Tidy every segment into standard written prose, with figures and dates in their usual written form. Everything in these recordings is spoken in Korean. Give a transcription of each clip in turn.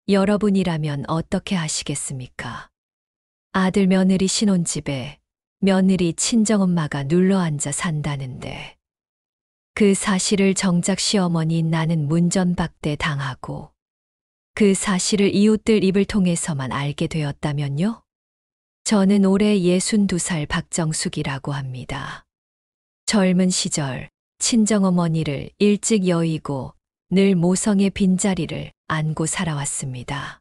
여러분이라면 어떻게 하시겠습니까? 아들 며느리 신혼집에 며느리 친정엄마가 눌러앉아 산다는데 그 사실을 정작 시어머니인 나는 문전박대 당하고 그 사실을 이웃들 입을 통해서만 알게 되었다면요? 저는 올해 62살 박정숙이라고 합니다. 젊은 시절 친정어머니를 일찍 여의고 늘 모성의 빈자리를 안고 살아왔습니다.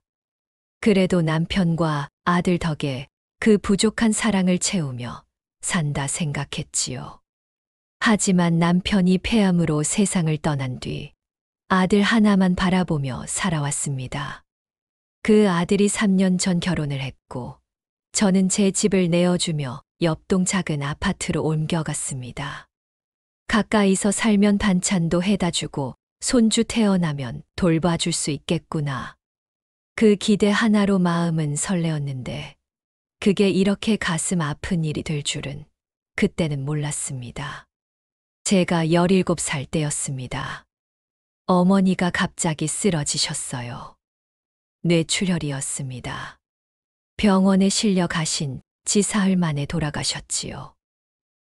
그래도 남편과 아들 덕에 그 부족한 사랑을 채우며 산다 생각했지요. 하지만 남편이 폐암으로 세상을 떠난 뒤 아들 하나만 바라보며 살아왔습니다. 그 아들이 3년 전 결혼을 했고 저는 제 집을 내어주며 옆동 작은 아파트로 옮겨갔습니다. 가까이서 살면 반찬도 해다 주고 손주 태어나면 돌봐줄 수 있겠구나. 그 기대 하나로 마음은 설레었는데 그게 이렇게 가슴 아픈 일이 될 줄은 그때는 몰랐습니다. 제가 17살 때였습니다. 어머니가 갑자기 쓰러지셨어요. 뇌출혈이었습니다. 병원에 실려 가신 지 사흘 만에 돌아가셨지요.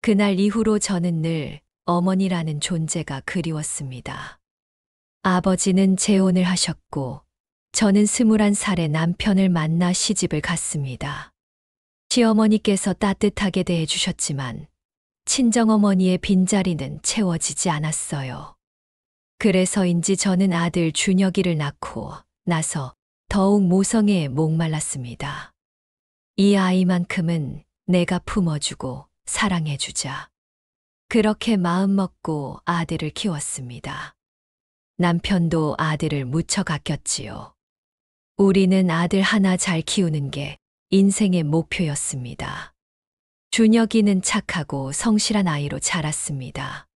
그날 이후로 저는 늘 어머니라는 존재가 그리웠습니다. 아버지는 재혼을 하셨고 저는 21살에 남편을 만나 시집을 갔습니다. 시어머니께서 따뜻하게 대해주셨지만 친정어머니의 빈자리는 채워지지 않았어요. 그래서인지 저는 아들 준혁이를 낳고 나서 더욱 모성애에 목말랐습니다. 이 아이만큼은 내가 품어주고 사랑해주자. 그렇게 마음먹고 아들을 키웠습니다. 남편도 아들을 무척 아꼈지요. 우리는 아들 하나 잘 키우는 게 인생의 목표였습니다. 준혁이는 착하고 성실한 아이로 자랐습니다.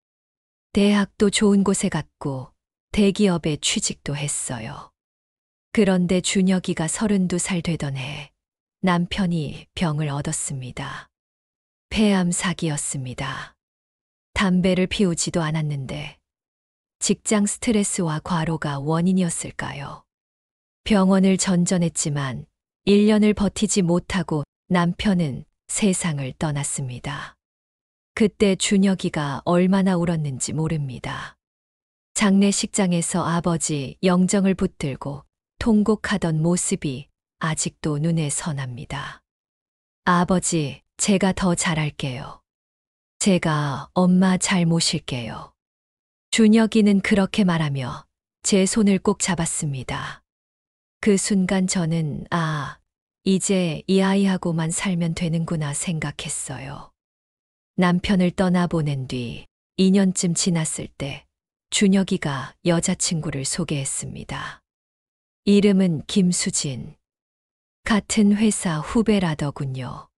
대학도 좋은 곳에 갔고 대기업에 취직도 했어요. 그런데 준혁이가 32살 되던 해 남편이 병을 얻었습니다. 폐암 사기였습니다. 담배를 피우지도 않았는데 직장 스트레스와 과로가 원인이었을까요? 병원을 전전했지만 1년을 버티지 못하고 남편은 세상을 떠났습니다. 그때 준혁이가 얼마나 울었는지 모릅니다. 장례식장에서 아버지 영정을 붙들고 통곡하던 모습이 아직도 눈에 선합니다. 아버지, 제가 더 잘할게요. 제가 엄마 잘 모실게요. 준혁이는 그렇게 말하며 제 손을 꼭 잡았습니다. 그 순간 저는 이제 이 아이하고만 살면 되는구나 생각했어요. 남편을 떠나보낸 뒤 2년쯤 지났을 때 준혁이가 여자친구를 소개했습니다. 이름은 김수진. 같은 회사 후배라더군요.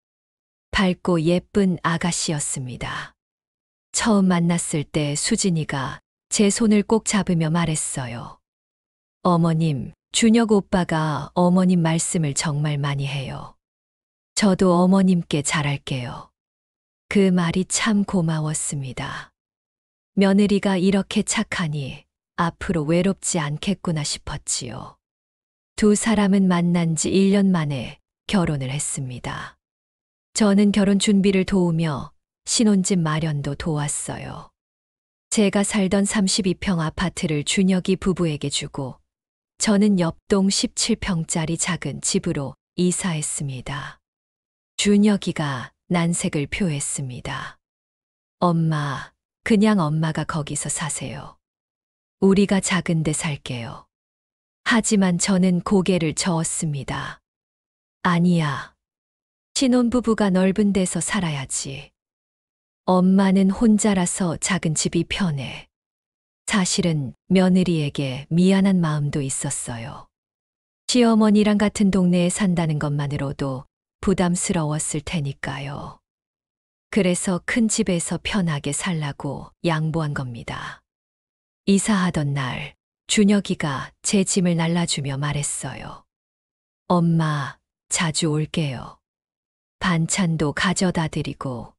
밝고 예쁜 아가씨였습니다. 처음 만났을 때 수진이가 제 손을 꼭 잡으며 말했어요. 어머님, 준혁 오빠가 어머님 말씀을 정말 많이 해요. 저도 어머님께 잘할게요. 그 말이 참 고마웠습니다. 며느리가 이렇게 착하니 앞으로 외롭지 않겠구나 싶었지요. 두 사람은 만난 지 1년 만에 결혼을 했습니다. 저는 결혼 준비를 도우며 신혼집 마련도 도왔어요. 제가 살던 32평 아파트를 준혁이 부부에게 주고 저는 옆동 17평짜리 작은 집으로 이사했습니다. 준혁이가 난색을 표했습니다. 엄마, 그냥 엄마가 거기서 사세요. 우리가 작은 데 살게요. 하지만 저는 고개를 저었습니다. 아니야. 신혼부부가 넓은 데서 살아야지. 엄마는 혼자라서 작은 집이 편해. 사실은 며느리에게 미안한 마음도 있었어요. 시어머니랑 같은 동네에 산다는 것만으로도 부담스러웠을 테니까요. 그래서 큰 집에서 편하게 살라고 양보한 겁니다. 이사하던 날, 준혁이가 제 짐을 날라주며 말했어요. 엄마, 자주 올게요. 반찬도 가져다 드리고.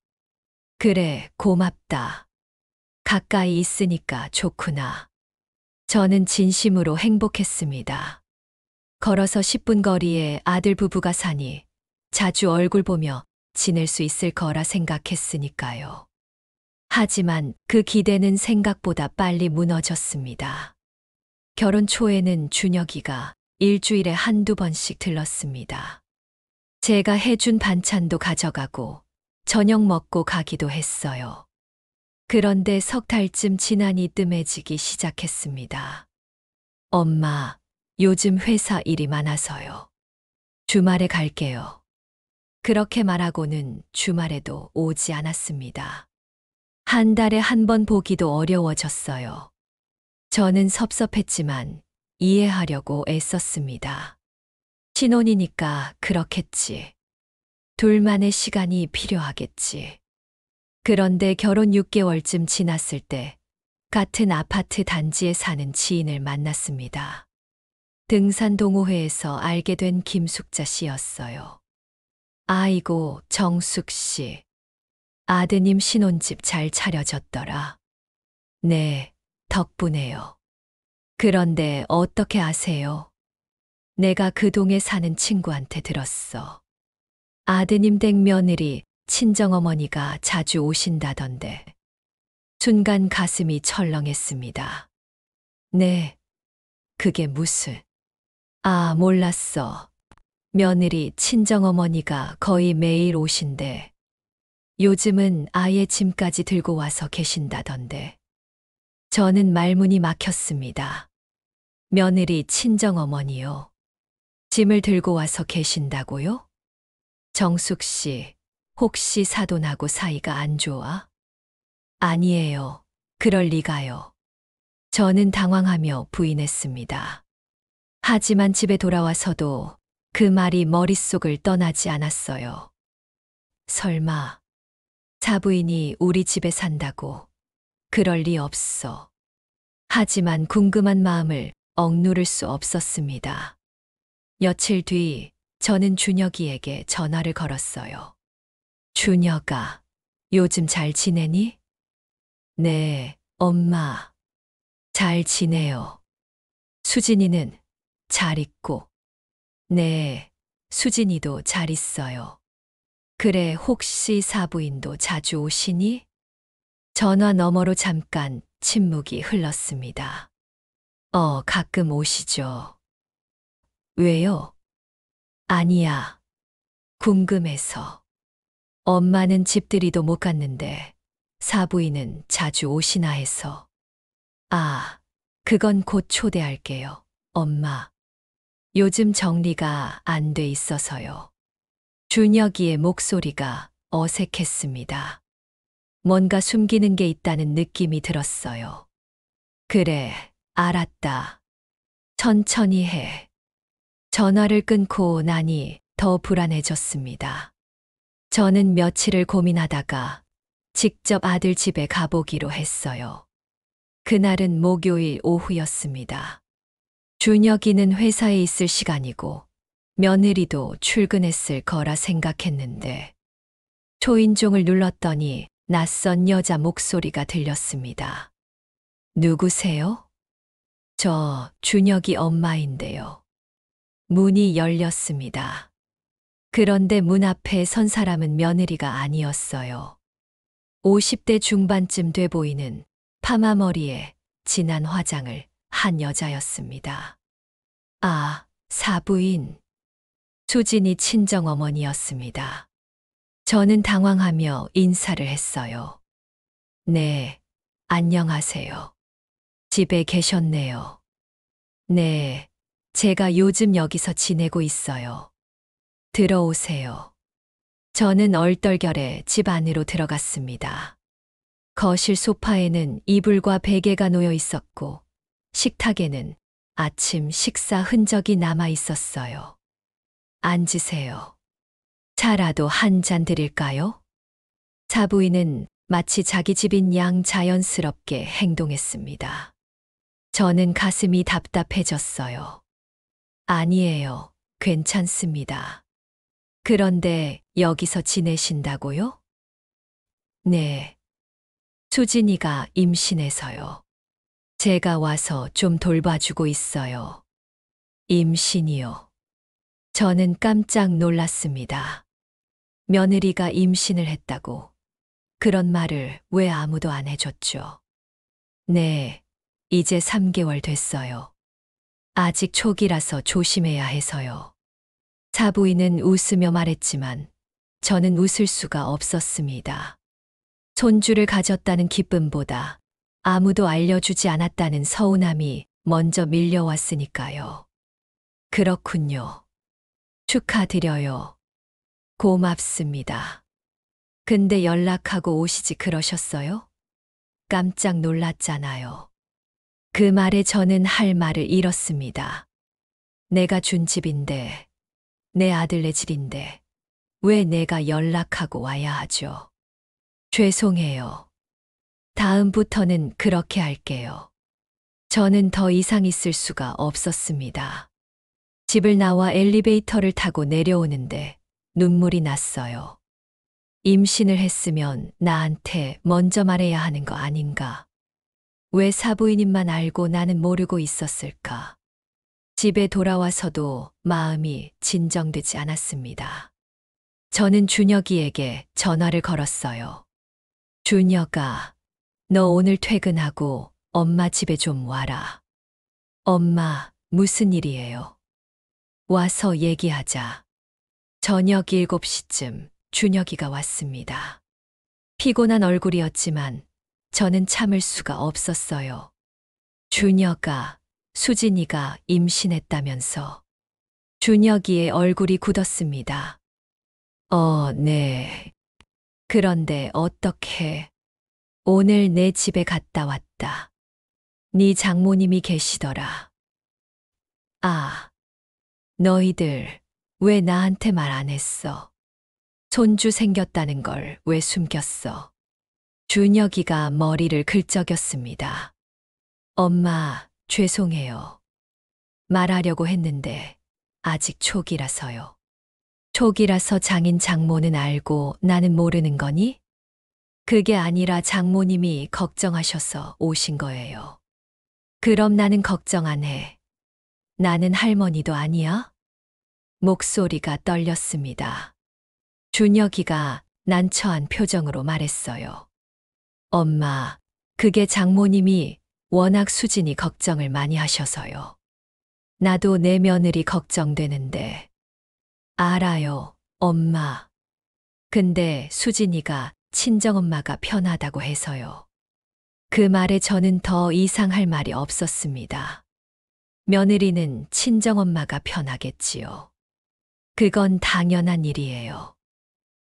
그래, 고맙다. 가까이 있으니까 좋구나. 저는 진심으로 행복했습니다. 걸어서 10분 거리에 아들 부부가 사니 자주 얼굴 보며 지낼 수 있을 거라 생각했으니까요. 하지만 그 기대는 생각보다 빨리 무너졌습니다. 결혼 초에는 준혁이가 일주일에 한두 번씩 들렀습니다. 제가 해준 반찬도 가져가고 저녁 먹고 가기도 했어요. 그런데 석 달쯤 지나니 뜸해지기 시작했습니다. 엄마, 요즘 회사 일이 많아서요. 주말에 갈게요. 그렇게 말하고는 주말에도 오지 않았습니다. 한 달에 한 번 보기도 어려워졌어요. 저는 섭섭했지만 이해하려고 애썼습니다. 신혼이니까 그렇겠지. 둘만의 시간이 필요하겠지. 그런데 결혼 6개월쯤 지났을 때 같은 아파트 단지에 사는 지인을 만났습니다. 등산 동호회에서 알게 된 김숙자 씨였어요. 아이고, 정숙 씨. 아드님 신혼집 잘 차려졌더라. 네, 덕분에요. 그런데 어떻게 아세요? 내가 그 동에 사는 친구한테 들었어. 아드님 댁 며느리 친정어머니가 자주 오신다던데. 순간 가슴이 철렁했습니다. 네, 그게 무슨... 아, 몰랐어. 며느리 친정어머니가 거의 매일 오신대. 요즘은 아예 짐까지 들고 와서 계신다던데. 저는 말문이 막혔습니다. 며느리 친정어머니요. 짐을 들고 와서 계신다고요? 정숙 씨, 혹시 사돈하고 사이가 안 좋아? 아니에요. 그럴 리가요. 저는 당황하며 부인했습니다. 하지만 집에 돌아와서도 그 말이 머릿속을 떠나지 않았어요. 설마 사부인이 우리 집에 산다고? 그럴 리 없어. 하지만 궁금한 마음을 억누를 수 없었습니다. 며칠 뒤 저는 준혁이에게 전화를 걸었어요. 준혁아, 요즘 잘 지내니? 네, 엄마. 잘 지내요. 수진이는 잘 있고. 네, 수진이도 잘 있어요. 그래, 혹시 사부인도 자주 오시니? 전화 너머로 잠깐 침묵이 흘렀습니다. 가끔 오시죠. 왜요? 아니야. 궁금해서. 엄마는 집들이도 못 갔는데 사부인은 자주 오시나 해서. 아, 그건 곧 초대할게요. 엄마. 요즘 정리가 안 돼 있어서요. 준혁이의 목소리가 어색했습니다. 뭔가 숨기는 게 있다는 느낌이 들었어요. 그래, 알았다. 천천히 해. 전화를 끊고 나니 더 불안해졌습니다. 저는 며칠을 고민하다가 직접 아들 집에 가보기로 했어요. 그날은 목요일 오후였습니다. 준혁이는 회사에 있을 시간이고 며느리도 출근했을 거라 생각했는데 초인종을 눌렀더니 낯선 여자 목소리가 들렸습니다. 누구세요? 저 준혁이 엄마인데요. 문이 열렸습니다. 그런데 문 앞에 선 사람은 며느리가 아니었어요. 50대 중반쯤 돼 보이는 파마 머리에 진한 화장을 한 여자였습니다. 아, 사부인. 수진이 친정어머니였습니다. 저는 당황하며 인사를 했어요. 네, 안녕하세요. 집에 계셨네요. 네, 제가 요즘 여기서 지내고 있어요. 들어오세요. 저는 얼떨결에 집 안으로 들어갔습니다. 거실 소파에는 이불과 베개가 놓여 있었고 식탁에는 아침 식사 흔적이 남아 있었어요. 앉으세요. 차라도 한 잔 드릴까요? 사부인은 마치 자기 집인 양 자연스럽게 행동했습니다. 저는 가슴이 답답해졌어요. 아니에요. 괜찮습니다. 그런데 여기서 지내신다고요? 네. 수진이가 임신해서요. 제가 와서 좀 돌봐주고 있어요. 임신이요. 저는 깜짝 놀랐습니다. 며느리가 임신을 했다고. 그런 말을 왜 아무도 안 해줬죠? 네, 이제 3개월 됐어요. 아직 초기라서 조심해야 해서요. 사부인은 웃으며 말했지만 저는 웃을 수가 없었습니다. 손주를 가졌다는 기쁨보다 아무도 알려주지 않았다는 서운함이 먼저 밀려왔으니까요. 그렇군요. 축하드려요. 고맙습니다. 근데 연락하고 오시지 그러셨어요? 깜짝 놀랐잖아요. 그 말에 저는 할 말을 잃었습니다. 내가 준 집인데, 내 아들네 집인데, 왜 내가 연락하고 와야 하죠? 죄송해요. 다음부터는 그렇게 할게요. 저는 더 이상 있을 수가 없었습니다. 집을 나와 엘리베이터를 타고 내려오는데 눈물이 났어요. 임신을 했으면 나한테 먼저 말해야 하는 거 아닌가? 왜 사부인님만 알고 나는 모르고 있었을까? 집에 돌아와서도 마음이 진정되지 않았습니다. 저는 준혁이에게 전화를 걸었어요. 준혁아, 너 오늘 퇴근하고 엄마 집에 좀 와라. 엄마, 무슨 일이에요? 와서 얘기하자. 저녁 7시쯤 준혁이가 왔습니다. 피곤한 얼굴이었지만 저는 참을 수가 없었어요. 준혁아, 수진이가 임신했다면서. 준혁이의 얼굴이 굳었습니다. 네. 그런데 어떻게? 오늘 내 집에 갔다 왔다. 네 장모님이 계시더라. 아, 너희들 왜 나한테 말 안 했어? 손주 생겼다는 걸 왜 숨겼어? 준혁이가 머리를 긁적였습니다. 엄마, 죄송해요. 말하려고 했는데 아직 초기라서요. 초기라서 장인 장모는 알고 나는 모르는 거니? 그게 아니라 장모님이 걱정하셔서 오신 거예요. 그럼 나는 걱정 안 해. 나는 할머니도 아니야? 목소리가 떨렸습니다. 준혁이가 난처한 표정으로 말했어요. 엄마, 그게 장모님이 워낙 수진이 걱정을 많이 하셔서요. 나도 내 며느리 걱정되는데. 알아요, 엄마. 근데 수진이가 친정엄마가 편하다고 해서요. 그 말에 저는 더 이상 할 말이 없었습니다. 며느리는 친정엄마가 편하겠지요. 그건 당연한 일이에요.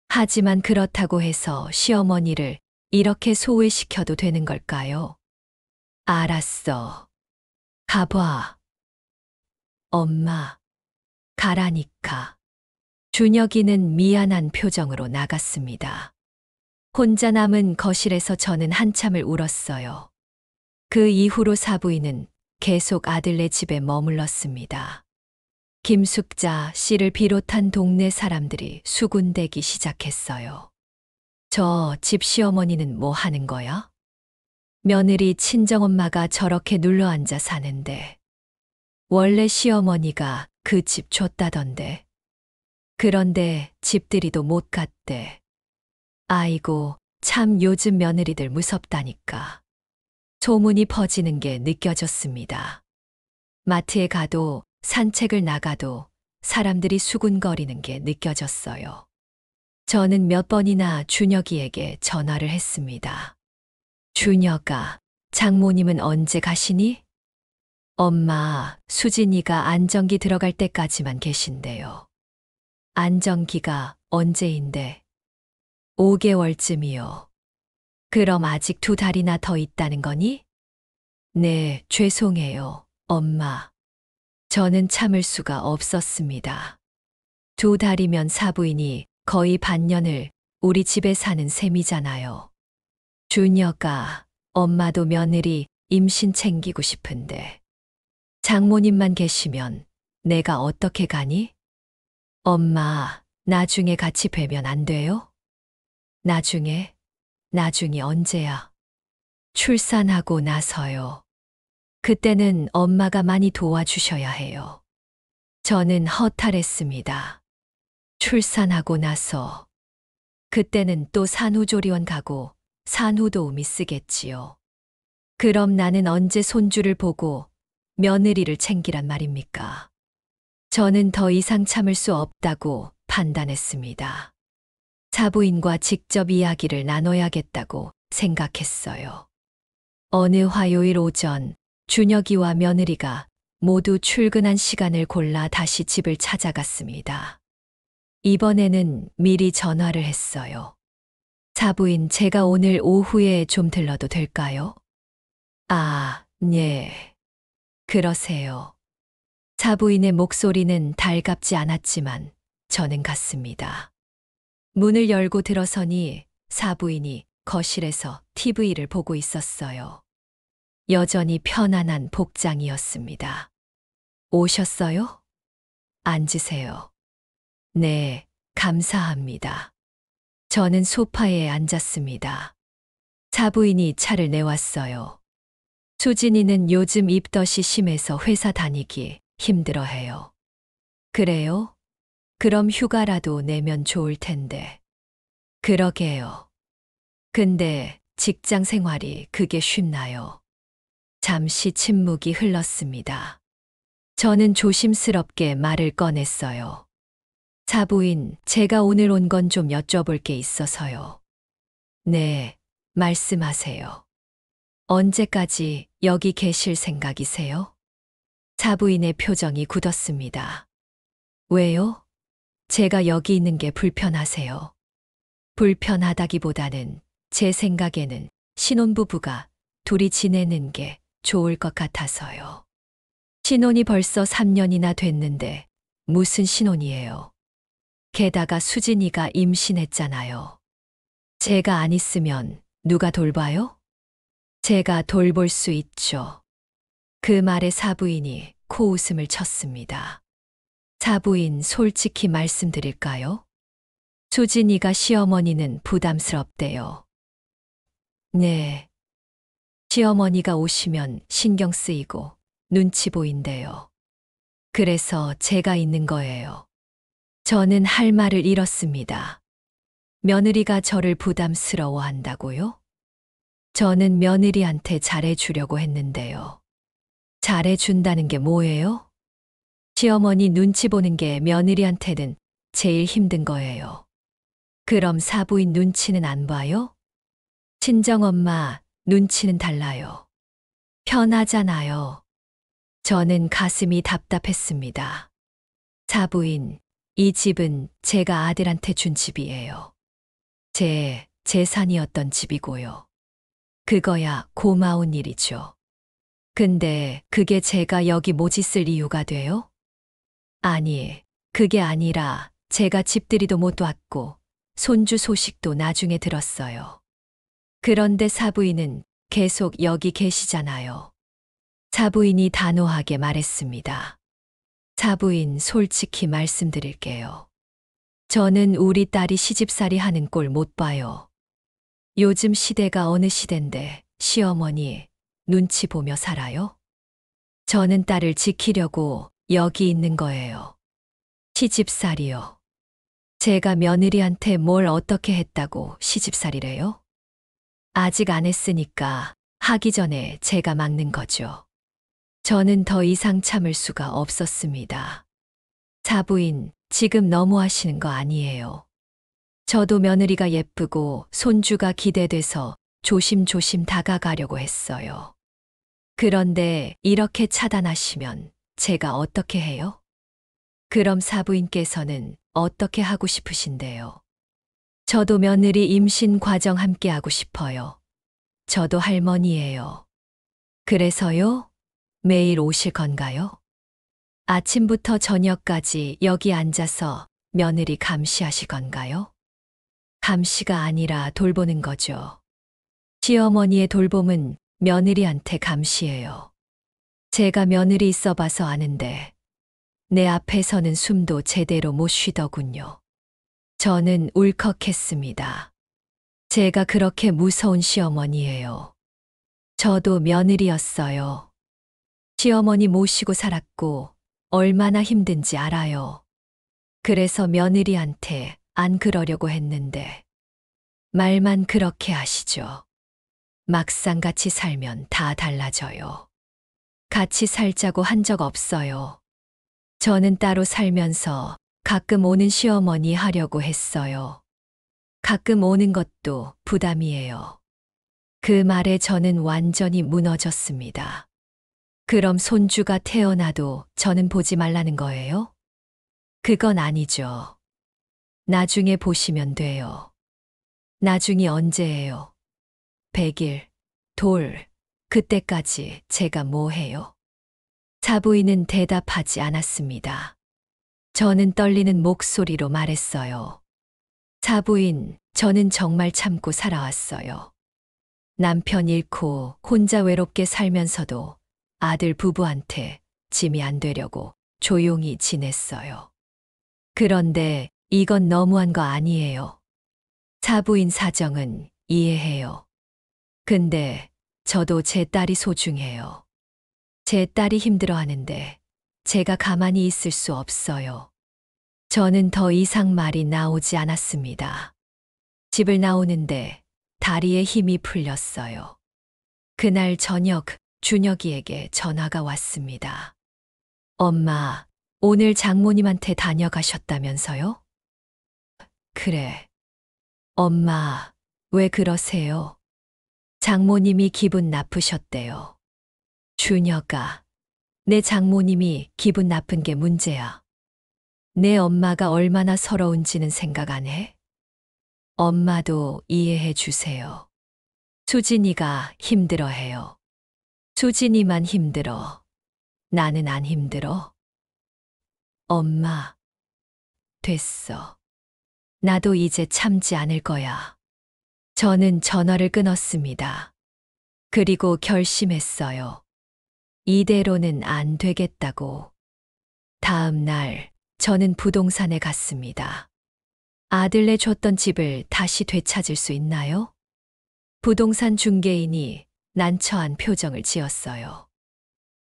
하지만 그렇다고 해서 시어머니를 이렇게 소외시켜도 되는 걸까요? 알았어. 가봐. 엄마, 가라니까. 준혁이는 미안한 표정으로 나갔습니다. 혼자 남은 거실에서 저는 한참을 울었어요. 그 이후로 사부인은 계속 아들네 집에 머물렀습니다. 김숙자 씨를 비롯한 동네 사람들이 수군대기 시작했어요. 저 집 시어머니는 뭐 하는 거야? 며느리 친정엄마가 저렇게 눌러앉아 사는데. 원래 시어머니가 그 집 줬다던데. 그런데 집들이도 못 갔대. 아이고, 참 요즘 며느리들 무섭다니까. 소문이 퍼지는 게 느껴졌습니다. 마트에 가도 산책을 나가도 사람들이 수군거리는 게 느껴졌어요. 저는 몇 번이나 준혁이에게 전화를 했습니다. 준혁아, 장모님은 언제 가시니? 엄마, 수진이가 안정기 들어갈 때까지만 계신대요. 안정기가 언제인데? 5개월쯤이요. 그럼 아직 2달이나 더 있다는 거니? 네, 죄송해요, 엄마. 저는 참을 수가 없었습니다. 2달이면 사부인이 거의 반년을 우리 집에 사는 셈이잖아요. 준혁아, 엄마도 며느리 임신 챙기고 싶은데. 장모님만 계시면 내가 어떻게 가니? 엄마, 나중에 같이 뵈면 안 돼요? 나중에? 나중이 언제야? 출산하고 나서요. 그때는 엄마가 많이 도와주셔야 해요. 저는 허탈했습니다. 출산하고 나서 그때는 또 산후조리원 가고 산후도우미 쓰겠지요. 그럼 나는 언제 손주를 보고 며느리를 챙기란 말입니까? 저는 더 이상 참을 수 없다고 판단했습니다. 사부인과 직접 이야기를 나눠야겠다고 생각했어요. 어느 화요일 오전 준혁이와 며느리가 모두 출근한 시간을 골라 다시 집을 찾아갔습니다. 이번에는 미리 전화를 했어요. 사부인, 제가 오늘 오후에 좀 들러도 될까요? 아, 네. 그러세요. 사부인의 목소리는 달갑지 않았지만 저는 갔습니다. 문을 열고 들어서니 사부인이 거실에서 TV를 보고 있었어요. 여전히 편안한 복장이었습니다. 오셨어요? 앉으세요. 네, 감사합니다. 저는 소파에 앉았습니다. 사부인이 차를 내왔어요. 수진이는 요즘 입덧이 심해서 회사 다니기 힘들어해요. 그래요? 그럼 휴가라도 내면 좋을 텐데. 그러게요. 근데 직장 생활이 그게 쉽나요? 잠시 침묵이 흘렀습니다. 저는 조심스럽게 말을 꺼냈어요. 사부인, 제가 오늘 온 건 좀 여쭤볼 게 있어서요. 네, 말씀하세요. 언제까지 여기 계실 생각이세요? 사부인의 표정이 굳었습니다. 왜요? 제가 여기 있는 게 불편하세요? 불편하다기보다는 제 생각에는 신혼부부가 둘이 지내는 게 좋을 것 같아서요. 신혼이 벌써 3년이나 됐는데 무슨 신혼이에요? 게다가 수진이가 임신했잖아요. 제가 안 있으면 누가 돌봐요? 제가 돌볼 수 있죠. 그 말에 사부인이 코웃음을 쳤습니다. 사부인, 솔직히 말씀드릴까요? 수진이가 시어머니는 부담스럽대요. 네. 시어머니가 오시면 신경 쓰이고 눈치 보인대요. 그래서 제가 있는 거예요. 저는 할 말을 잃었습니다. 며느리가 저를 부담스러워 한다고요? 저는 며느리한테 잘해주려고 했는데요. 잘해준다는 게 뭐예요? 시어머니 눈치 보는 게 며느리한테는 제일 힘든 거예요. 그럼 사부인 눈치는 안 봐요? 친정엄마 눈치는 달라요. 편하잖아요. 저는 가슴이 답답했습니다. 사부인, 이 집은 제가 아들한테 준 집이에요. 제 재산이었던 집이고요. 그거야 고마운 일이죠. 근데 그게 제가 여기 못 있을 이유가 돼요? 아니, 그게 아니라 제가 집들이도 못 왔고 손주 소식도 나중에 들었어요. 그런데 사부인은 계속 여기 계시잖아요. 사부인이 단호하게 말했습니다. 사부인, 솔직히 말씀드릴게요. 저는 우리 딸이 시집살이 하는 꼴 못 봐요. 요즘 시대가 어느 시대인데 시어머니 눈치 보며 살아요? 저는 딸을 지키려고 여기 있는 거예요. 시집살이요. 제가 며느리한테 뭘 어떻게 했다고 시집살이래요? 아직 안 했으니까 하기 전에 제가 막는 거죠. 저는 더 이상 참을 수가 없었습니다. 사부인, 지금 너무하시는 거 아니에요. 저도 며느리가 예쁘고 손주가 기대돼서 조심조심 다가가려고 했어요. 그런데 이렇게 차단하시면 제가 어떻게 해요? 그럼 사부인께서는 어떻게 하고 싶으신데요? 저도 며느리 임신 과정 함께 하고 싶어요. 저도 할머니예요. 그래서요? 매일 오실 건가요? 아침부터 저녁까지 여기 앉아서 며느리 감시하실 건가요? 감시가 아니라 돌보는 거죠. 시어머니의 돌봄은 며느리한테 감시예요. 제가 며느리 있어 봐서 아는데 내 앞에서는 숨도 제대로 못 쉬더군요. 저는 울컥했습니다. 제가 그렇게 무서운 시어머니예요. 저도 며느리였어요. 시어머니 모시고 살았고 얼마나 힘든지 알아요. 그래서 며느리한테 안 그러려고 했는데 말만 그렇게 하시죠. 막상 같이 살면 다 달라져요. 같이 살자고 한 적 없어요. 저는 따로 살면서 가끔 오는 시어머니 하려고 했어요. 가끔 오는 것도 부담이에요. 그 말에 저는 완전히 무너졌습니다. 그럼 손주가 태어나도 저는 보지 말라는 거예요? 그건 아니죠. 나중에 보시면 돼요. 나중이 언제예요? 100일, 돌, 그때까지 제가 뭐 해요? 사부인은 대답하지 않았습니다. 저는 떨리는 목소리로 말했어요. 사부인, 저는 정말 참고 살아왔어요. 남편 잃고 혼자 외롭게 살면서도 아들 부부한테 짐이 안 되려고 조용히 지냈어요. 그런데 이건 너무한 거 아니에요. 사부인 사정은 이해해요. 근데 저도 제 딸이 소중해요. 제 딸이 힘들어하는데 제가 가만히 있을 수 없어요. 저는 더 이상 말이 나오지 않았습니다. 집을 나오는데 다리에 힘이 풀렸어요. 그날 저녁 준혁이에게 전화가 왔습니다. 엄마, 오늘 장모님한테 다녀가셨다면서요? 그래. 엄마, 왜 그러세요? 장모님이 기분 나쁘셨대요. 준혁아, 내 장모님이 기분 나쁜 게 문제야. 내 엄마가 얼마나 서러운지는 생각 안 해? 엄마도 이해해 주세요. 수진이가 힘들어해요. 수진이만 힘들어. 나는 안 힘들어. 엄마, 됐어. 나도 이제 참지 않을 거야. 저는 전화를 끊었습니다. 그리고 결심했어요. 이대로는 안 되겠다고. 다음 날, 저는 부동산에 갔습니다. 아들네 줬던 집을 다시 되찾을 수 있나요? 부동산 중개인이 난처한 표정을 지었어요.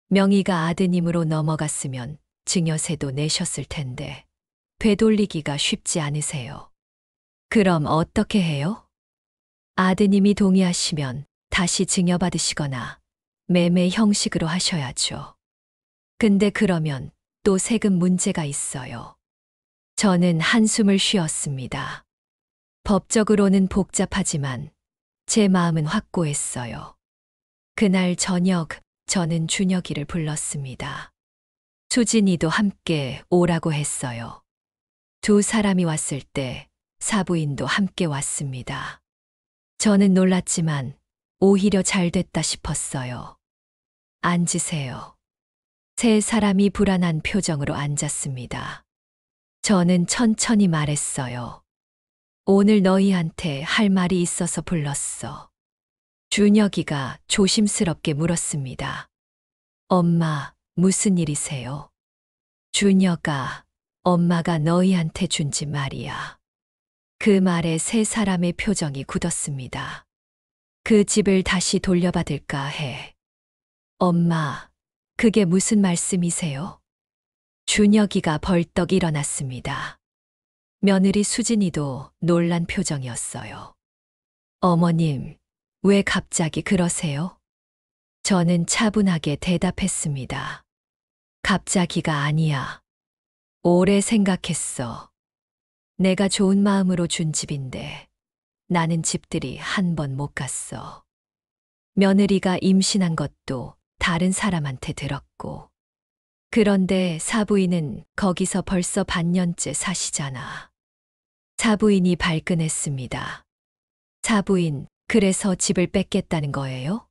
명의가 아드님으로 넘어갔으면 증여세도 내셨을 텐데 되돌리기가 쉽지 않으세요. 그럼 어떻게 해요? 아드님이 동의하시면 다시 증여받으시거나 매매 형식으로 하셔야죠. 근데 그러면 또 세금 문제가 있어요. 저는 한숨을 쉬었습니다. 법적으로는 복잡하지만 제 마음은 확고했어요. 그날 저녁 저는 준혁이를 불렀습니다. 수진이도 함께 오라고 했어요. 두 사람이 왔을 때 사부인도 함께 왔습니다. 저는 놀랐지만 오히려 잘 됐다 싶었어요. 앉으세요. 세 사람이 불안한 표정으로 앉았습니다. 저는 천천히 말했어요. 오늘 너희한테 할 말이 있어서 불렀어. 준혁이가 조심스럽게 물었습니다. 엄마, 무슨 일이세요? 준혁아, 엄마가 너희한테 준 집 말이야. 그 말에 세 사람의 표정이 굳었습니다. 그 집을 다시 돌려받을까 해. 엄마, 그게 무슨 말씀이세요? 준혁이가 벌떡 일어났습니다. 며느리 수진이도 놀란 표정이었어요. 어머님, 왜 갑자기 그러세요? 저는 차분하게 대답했습니다. 갑자기가 아니야. 오래 생각했어. 내가 좋은 마음으로 준 집인데 나는 집들이 한 번 못 갔어. 며느리가 임신한 것도 다른 사람한테 들었고. 그런데 사부인은 거기서 벌써 반년째 사시잖아. 사부인이 발끈했습니다. 사부인, 그래서 집을 뺏겠다는 거예요?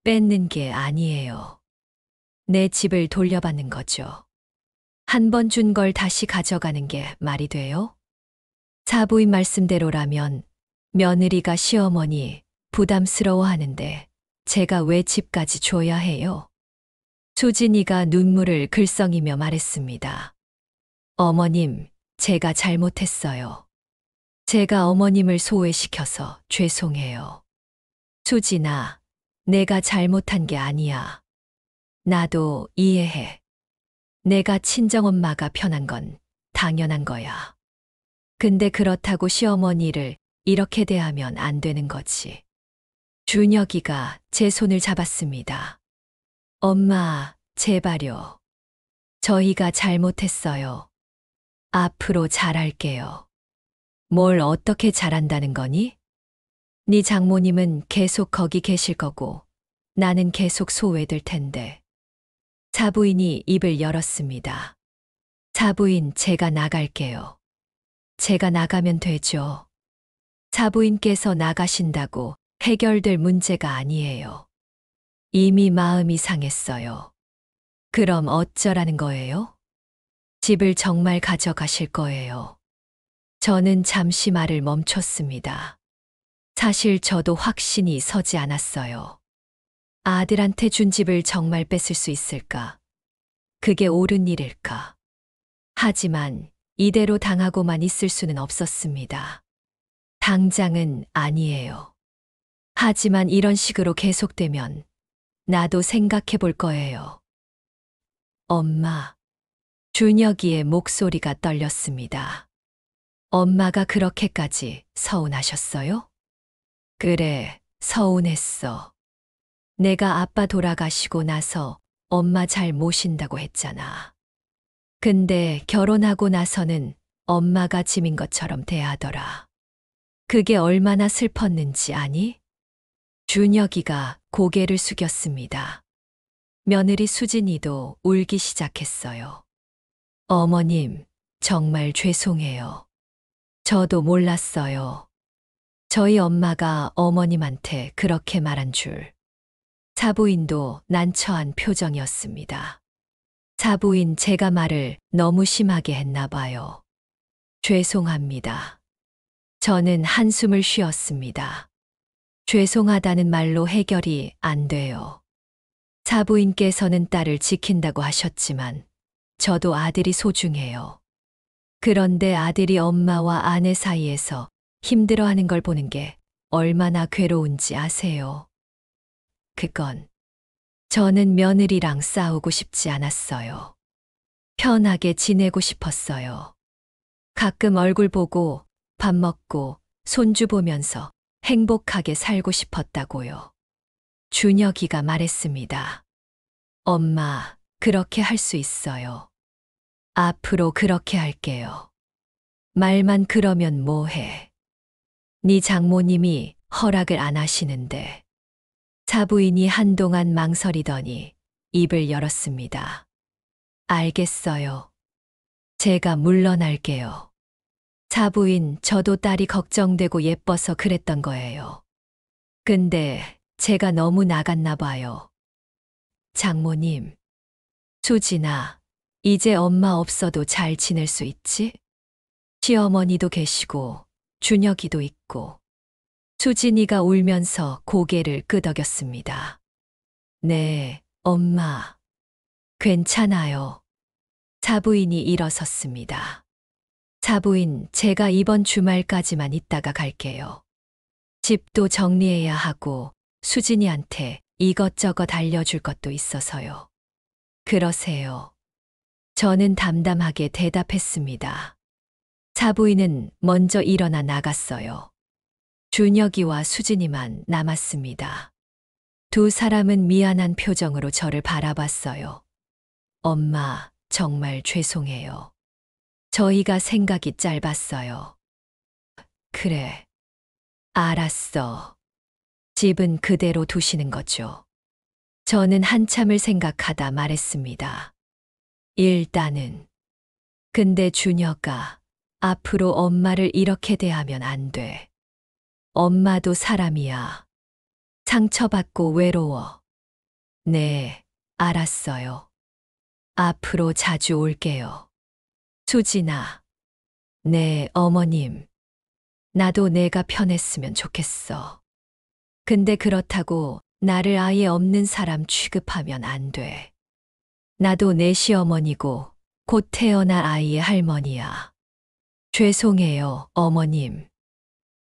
뺏는 게 아니에요. 내 집을 돌려받는 거죠. 한 번 준 걸 다시 가져가는 게 말이 돼요? 사부인 말씀대로라면 며느리가 시어머니 부담스러워하는데 제가 왜 집까지 줘야 해요? 수진이가 눈물을 글썽이며 말했습니다. 어머님, 제가 잘못했어요. 제가 어머님을 소외시켜서 죄송해요. 수진아, 내가 잘못한 게 아니야. 나도 이해해. 내가 친정엄마가 편한 건 당연한 거야. 근데 그렇다고 시어머니를 이렇게 대하면 안 되는 거지. 준혁이가 제 손을 잡았습니다. 엄마, 제발요. 저희가 잘못했어요. 앞으로 잘할게요. 뭘 어떻게 잘한다는 거니? 네 장모님은 계속 거기 계실 거고 나는 계속 소외될 텐데. 사부인이 입을 열었습니다. 사부인, 제가 나갈게요. 제가 나가면 되죠. 사부인께서 나가신다고 해결될 문제가 아니에요. 이미 마음이 상했어요. 그럼 어쩌라는 거예요? 집을 정말 가져가실 거예요. 저는 잠시 말을 멈췄습니다. 사실 저도 확신이 서지 않았어요. 아들한테 준 집을 정말 뺏을 수 있을까? 그게 옳은 일일까? 하지만 이대로 당하고만 있을 수는 없었습니다. 당장은 아니에요. 하지만 이런 식으로 계속되면 나도 생각해 볼 거예요. 엄마. 준혁이의 목소리가 떨렸습니다. 엄마가 그렇게까지 서운하셨어요? 그래, 서운했어. 내가 아빠 돌아가시고 나서 엄마 잘 모신다고 했잖아. 근데 결혼하고 나서는 엄마가 짐인 것처럼 대하더라. 그게 얼마나 슬펐는지 아니? 준혁이가 고개를 숙였습니다. 며느리 수진이도 울기 시작했어요. 어머님, 정말 죄송해요. 저도 몰랐어요. 저희 엄마가 어머님한테 그렇게 말한 줄. 사부인도 난처한 표정이었습니다. 사부인, 제가 말을 너무 심하게 했나 봐요. 죄송합니다. 저는 한숨을 쉬었습니다. 죄송하다는 말로 해결이 안 돼요. 사부인께서는 딸을 지킨다고 하셨지만 저도 아들이 소중해요. 그런데 아들이 엄마와 아내 사이에서 힘들어하는 걸 보는 게 얼마나 괴로운지 아세요? 그건 저는 며느리랑 싸우고 싶지 않았어요. 편하게 지내고 싶었어요. 가끔 얼굴 보고 밥 먹고 손주 보면서 행복하게 살고 싶었다고요. 준혁이가 말했습니다. 엄마, 그렇게 할 수 있어요. 앞으로 그렇게 할게요. 말만 그러면 뭐해. 네 장모님이 허락을 안 하시는데. 사부인이 한동안 망설이더니 입을 열었습니다. 알겠어요. 제가 물러날게요. 사부인, 저도 딸이 걱정되고 예뻐서 그랬던 거예요. 근데 제가 너무 나갔나 봐요. 장모님, 수진아, 이제 엄마 없어도 잘 지낼 수 있지? 시어머니도 계시고 준혁이도 있고. 수진이가 울면서 고개를 끄덕였습니다. 네, 엄마. 괜찮아요. 사부인이 일어섰습니다. 사부인, 제가 이번 주말까지만 있다가 갈게요. 집도 정리해야 하고 수진이한테 이것저것 알려줄 것도 있어서요. 그러세요. 저는 담담하게 대답했습니다. 사부인은 먼저 일어나 나갔어요. 준혁이와 수진이만 남았습니다. 두 사람은 미안한 표정으로 저를 바라봤어요. 엄마, 정말 죄송해요. 저희가 생각이 짧았어요. 그래. 알았어. 집은 그대로 두시는 거죠. 저는 한참을 생각하다 말했습니다. 일단은. 근데 준혁아, 앞으로 엄마를 이렇게 대하면 안 돼. 엄마도 사람이야. 상처받고 외로워. 네, 알았어요. 앞으로 자주 올게요. 수진아. 네, 어머님. 나도 내가 편했으면 좋겠어. 근데 그렇다고 나를 아예 없는 사람 취급하면 안 돼. 나도 내 시어머니고 곧 태어날 아이의 할머니야. 죄송해요, 어머님.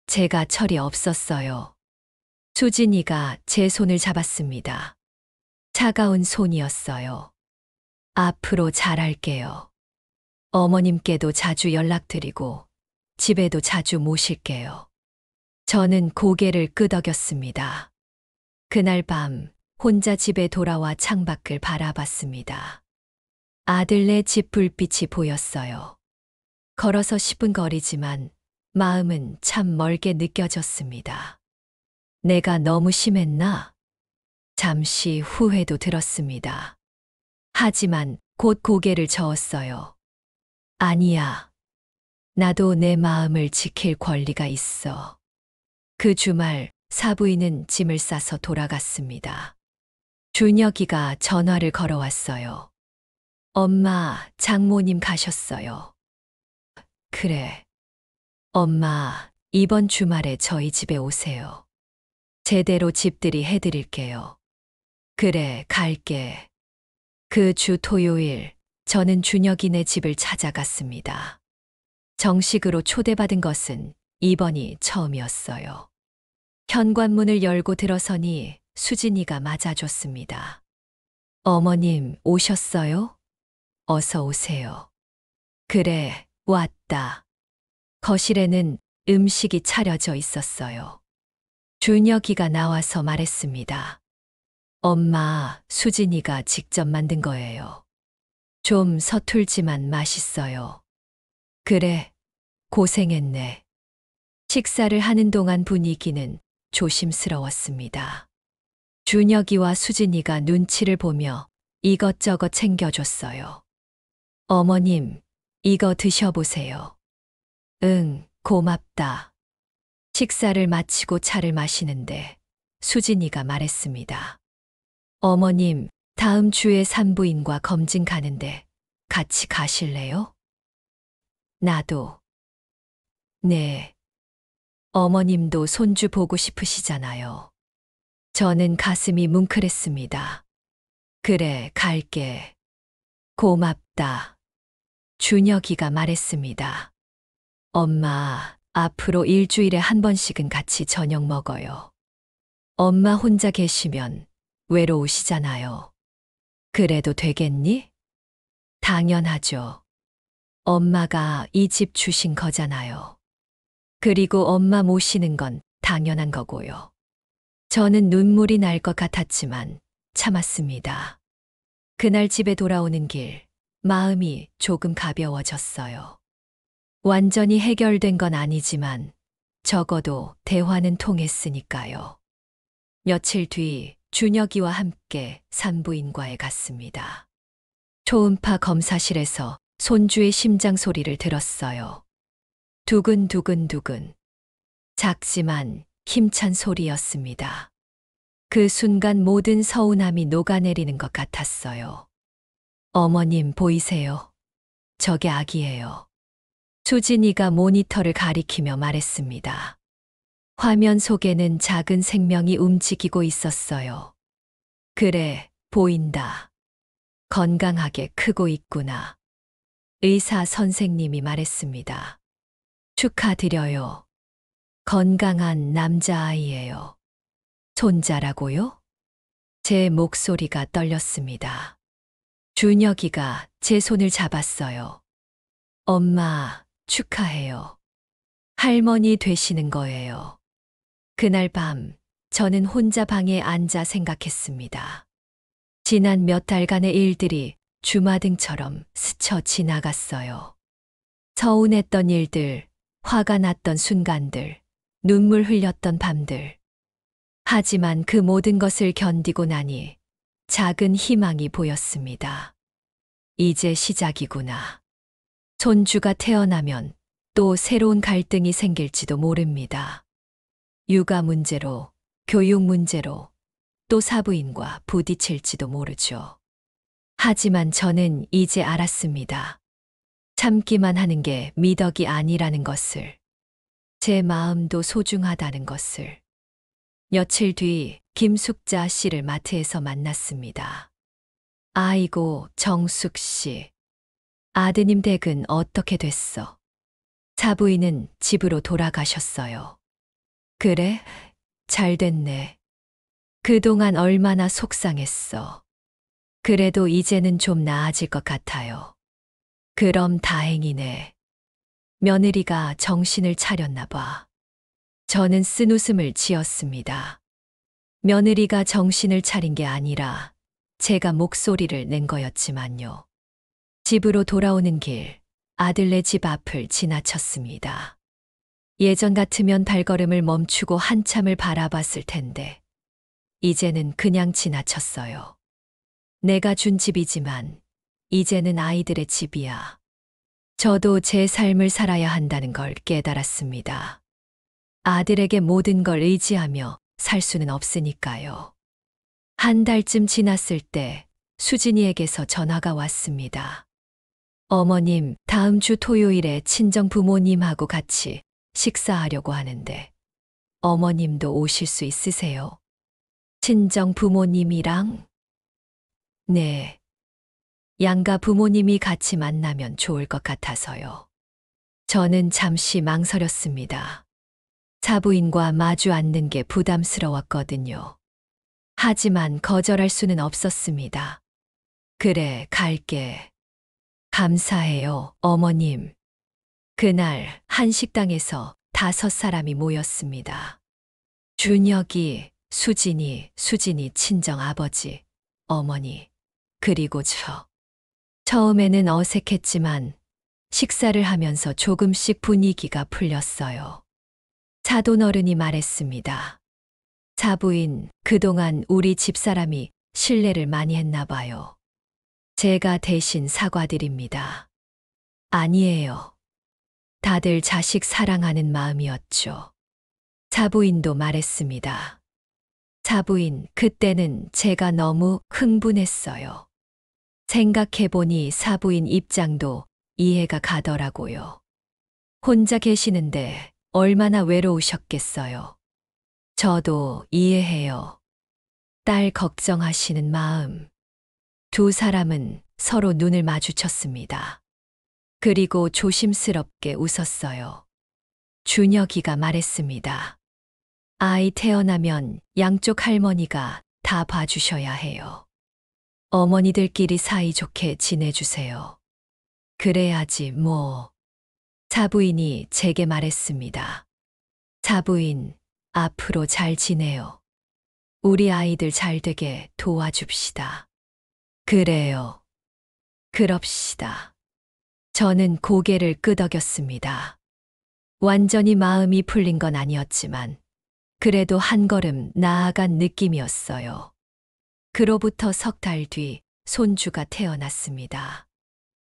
제가 철이 없었어요. 수진이가 제 손을 잡았습니다. 차가운 손이었어요. 앞으로 잘할게요. 어머님께도 자주 연락드리고 집에도 자주 모실게요. 저는 고개를 끄덕였습니다. 그날 밤 혼자 집에 돌아와 창밖을 바라봤습니다. 아들네 집 불빛이 보였어요. 걸어서 10분 거리지만 마음은 참 멀게 느껴졌습니다. 내가 너무 심했나? 잠시 후회도 들었습니다. 하지만 곧 고개를 저었어요. 아니야. 나도 내 마음을 지킬 권리가 있어. 그 주말 사부인은 짐을 싸서 돌아갔습니다. 준혁이가 전화를 걸어왔어요. 엄마, 장모님 가셨어요. 그래. 엄마, 이번 주말에 저희 집에 오세요. 제대로 집들이 해드릴게요. 그래, 갈게. 그 주 토요일, 저는 준혁이네 집을 찾아갔습니다. 정식으로 초대받은 것은 이번이 처음이었어요. 현관문을 열고 들어서니 수진이가 맞아줬습니다. 어머님, 오셨어요? 어서 오세요. 그래, 왔다. 거실에는 음식이 차려져 있었어요. 준혁이가 나와서 말했습니다. 엄마, 수진이가 직접 만든 거예요. 좀 서툴지만 맛있어요. 그래, 고생했네. 식사를 하는 동안 분위기는 조심스러웠습니다. 준혁이와 수진이가 눈치를 보며 이것저것 챙겨줬어요. 어머님, 이거 드셔보세요. 응, 고맙다. 식사를 마치고 차를 마시는데 수진이가 말했습니다. 어머님, 다음 주에 산부인과 검진 가는데 같이 가실래요? 나도. 네. 어머님도 손주 보고 싶으시잖아요. 저는 가슴이 뭉클했습니다. 그래, 갈게. 고맙다. 준혁이가 말했습니다. 엄마, 앞으로 일주일에 한 번씩은 같이 저녁 먹어요. 엄마 혼자 계시면 외로우시잖아요. 그래도 되겠니? 당연하죠. 엄마가 이 집 주신 거잖아요. 그리고 엄마 모시는 건 당연한 거고요. 저는 눈물이 날 것 같았지만 참았습니다. 그날 집에 돌아오는 길, 마음이 조금 가벼워졌어요. 완전히 해결된 건 아니지만 적어도 대화는 통했으니까요. 며칠 뒤 준혁이와 함께 산부인과에 갔습니다. 초음파 검사실에서 손주의 심장 소리를 들었어요. 두근두근두근. 작지만 힘찬 소리였습니다. 그 순간 모든 서운함이 녹아내리는 것 같았어요. 어머님 보이세요? 저게 아기예요. 수진이가 모니터를 가리키며 말했습니다. 화면 속에는 작은 생명이 움직이고 있었어요. 그래, 보인다. 건강하게 크고 있구나. 의사 선생님이 말했습니다. 축하드려요. 건강한 남자아이예요. 손자라고요? 제 목소리가 떨렸습니다. 준혁이가 제 손을 잡았어요. 엄마, 축하해요. 할머니 되시는 거예요. 그날 밤, 저는 혼자 방에 앉아 생각했습니다. 지난 몇 달간의 일들이 주마등처럼 스쳐 지나갔어요. 서운했던 일들, 화가 났던 순간들, 눈물 흘렸던 밤들. 하지만 그 모든 것을 견디고 나니 작은 희망이 보였습니다. 이제 시작이구나. 손주가 태어나면 또 새로운 갈등이 생길지도 모릅니다. 육아 문제로, 교육 문제로, 또 사부인과 부딪힐지도 모르죠. 하지만 저는 이제 알았습니다. 참기만 하는 게 미덕이 아니라는 것을, 제 마음도 소중하다는 것을. 며칠 뒤 김숙자 씨를 마트에서 만났습니다. 아이고, 정숙 씨. 아드님 댁은 어떻게 됐어? 사부인은 집으로 돌아가셨어요. 그래? 잘 됐네. 그동안 얼마나 속상했어. 그래도 이제는 좀 나아질 것 같아요. 그럼 다행이네. 며느리가 정신을 차렸나 봐. 저는 쓴웃음을 지었습니다. 며느리가 정신을 차린 게 아니라 제가 목소리를 낸 거였지만요. 집으로 돌아오는 길, 아들네 집 앞을 지나쳤습니다. 예전 같으면 발걸음을 멈추고 한참을 바라봤을 텐데, 이제는 그냥 지나쳤어요. 내가 준 집이지만, 이제는 아이들의 집이야. 저도 제 삶을 살아야 한다는 걸 깨달았습니다. 아들에게 모든 걸 의지하며 살 수는 없으니까요. 한 달쯤 지났을 때 수진이에게서 전화가 왔습니다. 어머님, 다음 주 토요일에 친정 부모님하고 같이 식사하려고 하는데 어머님도 오실 수 있으세요? 친정 부모님이랑? 네. 양가 부모님이 같이 만나면 좋을 것 같아서요. 저는 잠시 망설였습니다. 사부인과 마주 앉는 게 부담스러웠거든요. 하지만 거절할 수는 없었습니다. 그래, 갈게. 감사해요, 어머님. 그날 한 식당에서 5사람이 모였습니다. 준혁이, 수진이 친정 아버지, 어머니, 그리고 저. 처음에는 어색했지만 식사를 하면서 조금씩 분위기가 풀렸어요. 사돈어른이 말했습니다. 사부인, 그동안 우리 집사람이 실례를 많이 했나 봐요. 제가 대신 사과드립니다. 아니에요. 다들 자식 사랑하는 마음이었죠. 사부인도 말했습니다. 사부인, 그때는 제가 너무 흥분했어요. 생각해보니 사부인 입장도 이해가 가더라고요. 혼자 계시는데 얼마나 외로우셨겠어요. 저도 이해해요. 딸 걱정하시는 마음. 두 사람은 서로 눈을 마주쳤습니다. 그리고 조심스럽게 웃었어요. 준혁이가 말했습니다. 아이 태어나면 양쪽 할머니가 다 봐주셔야 해요. 어머니들끼리 사이좋게 지내주세요. 그래야지 뭐. 사부인이 제게 말했습니다. 사부인, 앞으로 잘 지내요. 우리 아이들 잘 되게 도와줍시다. 그래요. 그럽시다. 저는 고개를 끄덕였습니다. 완전히 마음이 풀린 건 아니었지만 그래도 한 걸음 나아간 느낌이었어요. 그로부터 석 달 뒤 손주가 태어났습니다.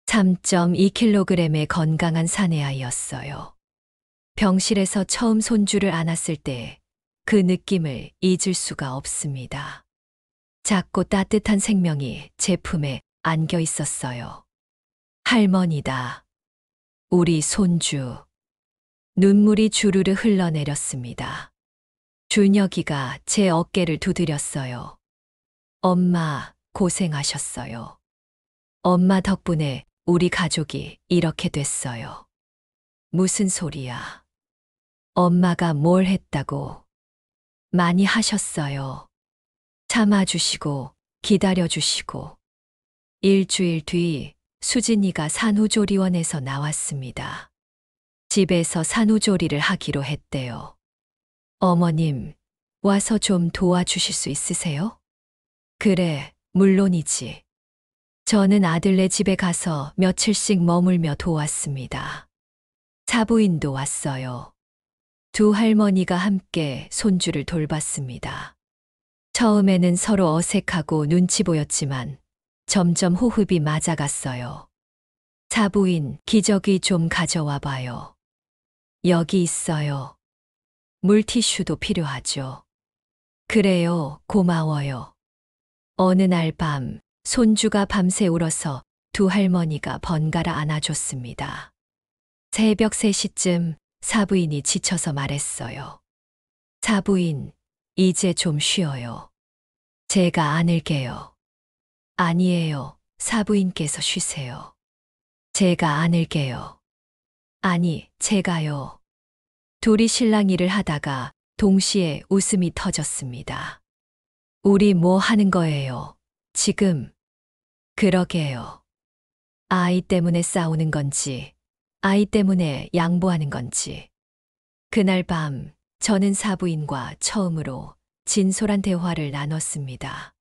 3.2kg의 건강한 사내아이였어요. 병실에서 처음 손주를 안았을 때 그 느낌을 잊을 수가 없습니다. 작고 따뜻한 생명이 제 품에 안겨 있었어요. 할머니다. 우리 손주. 눈물이 주르르 흘러내렸습니다. 준혁이가 제 어깨를 두드렸어요. 엄마, 고생하셨어요. 엄마 덕분에 우리 가족이 이렇게 됐어요. 무슨 소리야. 엄마가 뭘 했다고. 많이 하셨어요. 참아주시고, 기다려주시고. 일주일 뒤 수진이가 산후조리원에서 나왔습니다. 집에서 산후조리를 하기로 했대요. 어머님, 와서 좀 도와주실 수 있으세요? 그래, 물론이지. 저는 아들네 집에 가서 며칠씩 머물며 도왔습니다. 사부인도 왔어요. 두 할머니가 함께 손주를 돌봤습니다. 처음에는 서로 어색하고 눈치 보였지만 점점 호흡이 맞아갔어요. 사부인, 기저귀 좀 가져와 봐요. 여기 있어요. 물티슈도 필요하죠. 그래요, 고마워요. 어느 날 밤, 손주가 밤새 울어서 두 할머니가 번갈아 안아줬습니다. 새벽 3시쯤 사부인이 지쳐서 말했어요. 사부인, 이제 좀 쉬어요. 제가 안을게요. 아니에요, 사부인께서 쉬세요. 제가 안을게요. 아니, 제가요. 둘이 실랑이를 하다가 동시에 웃음이 터졌습니다. 우리 뭐 하는 거예요? 지금. 그러게요. 아이 때문에 싸우는 건지, 아이 때문에 양보하는 건지. 그날 밤, 저는 사부인과 처음으로 진솔한 대화를 나눴습니다.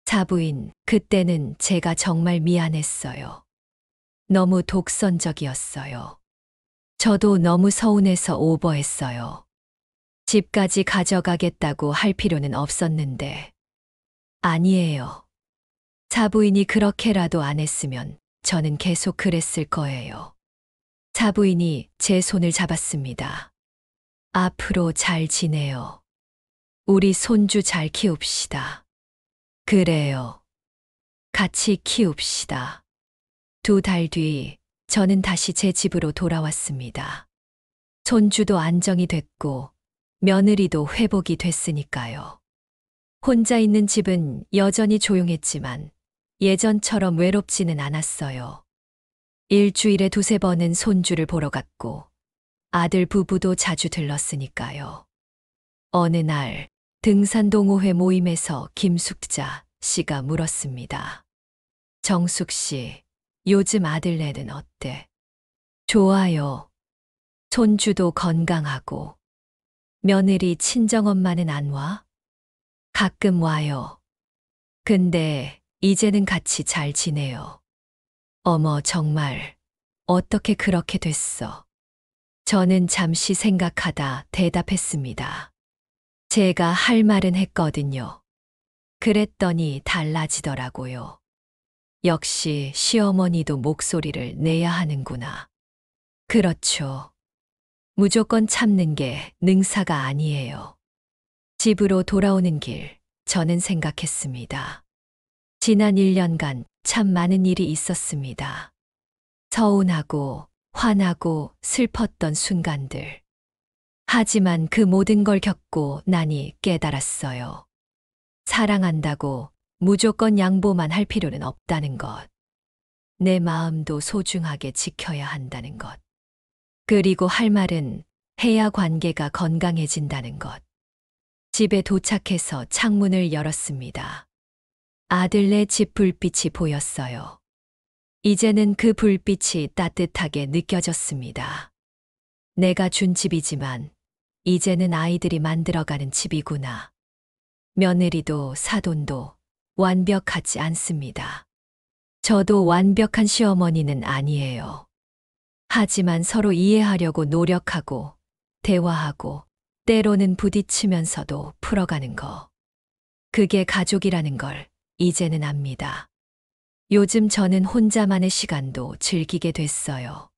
사부인, 그때는 제가 정말 미안했어요. 너무 독선적이었어요. 저도 너무 서운해서 오버했어요. 집까지 가져가겠다고 할 필요는 없었는데. 아니에요. 사부인이 그렇게라도 안 했으면 저는 계속 그랬을 거예요. 사부인이 제 손을 잡았습니다. 앞으로 잘 지내요. 우리 손주 잘 키웁시다. 그래요. 같이 키웁시다. 2달 뒤 저는 다시 제 집으로 돌아왔습니다. 손주도 안정이 됐고 며느리도 회복이 됐으니까요. 혼자 있는 집은 여전히 조용했지만 예전처럼 외롭지는 않았어요. 일주일에 2~3번은 손주를 보러 갔고 아들 부부도 자주 들렀으니까요. 어느 날 등산 동호회 모임에서 김숙자 씨가 물었습니다. 정숙 씨, 요즘 아들네는 어때? 좋아요. 손주도 건강하고. 며느리 친정엄마는 안 와? 가끔 와요. 근데 이제는 같이 잘 지내요. 어머, 정말 어떻게 그렇게 됐어? 저는 잠시 생각하다 대답했습니다. 제가 할 말은 했거든요. 그랬더니 달라지더라고요. 역시 시어머니도 목소리를 내야 하는구나. 그렇죠. 무조건 참는 게 능사가 아니에요. 집으로 돌아오는 길, 저는 생각했습니다. 지난 1년간 참 많은 일이 있었습니다. 서운하고, 화나고, 슬펐던 순간들. 하지만 그 모든 걸 겪고 나니 깨달았어요. 사랑한다고 무조건 양보만 할 필요는 없다는 것. 내 마음도 소중하게 지켜야 한다는 것. 그리고 할 말은 해야 관계가 건강해진다는 것. 집에 도착해서 창문을 열었습니다. 아들네 집 불빛이 보였어요. 이제는 그 불빛이 따뜻하게 느껴졌습니다. 내가 준 집이지만 이제는 아이들이 만들어가는 집이구나. 며느리도 사돈도 완벽하지 않습니다. 저도 완벽한 시어머니는 아니에요. 하지만 서로 이해하려고 노력하고 대화하고 때로는 부딪히면서도 풀어가는 거. 그게 가족이라는 걸 이제는 압니다. 요즘 저는 혼자만의 시간도 즐기게 됐어요.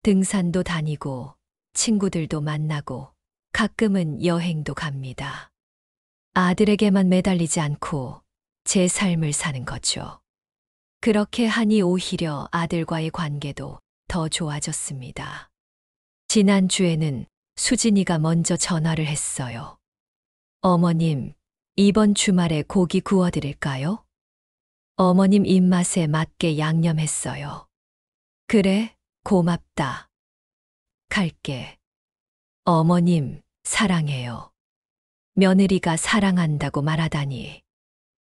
등산도 다니고 친구들도 만나고 가끔은 여행도 갑니다. 아들에게만 매달리지 않고 제 삶을 사는 거죠. 그렇게 하니 오히려 아들과의 관계도 더 좋아졌습니다. 지난주에는 수진이가 먼저 전화를 했어요. 어머님, 이번 주말에 고기 구워드릴까요? 어머님 입맛에 맞게 양념했어요. 그래, 고맙다. 갈게. 어머님, 사랑해요. 며느리가 사랑한다고 말하다니.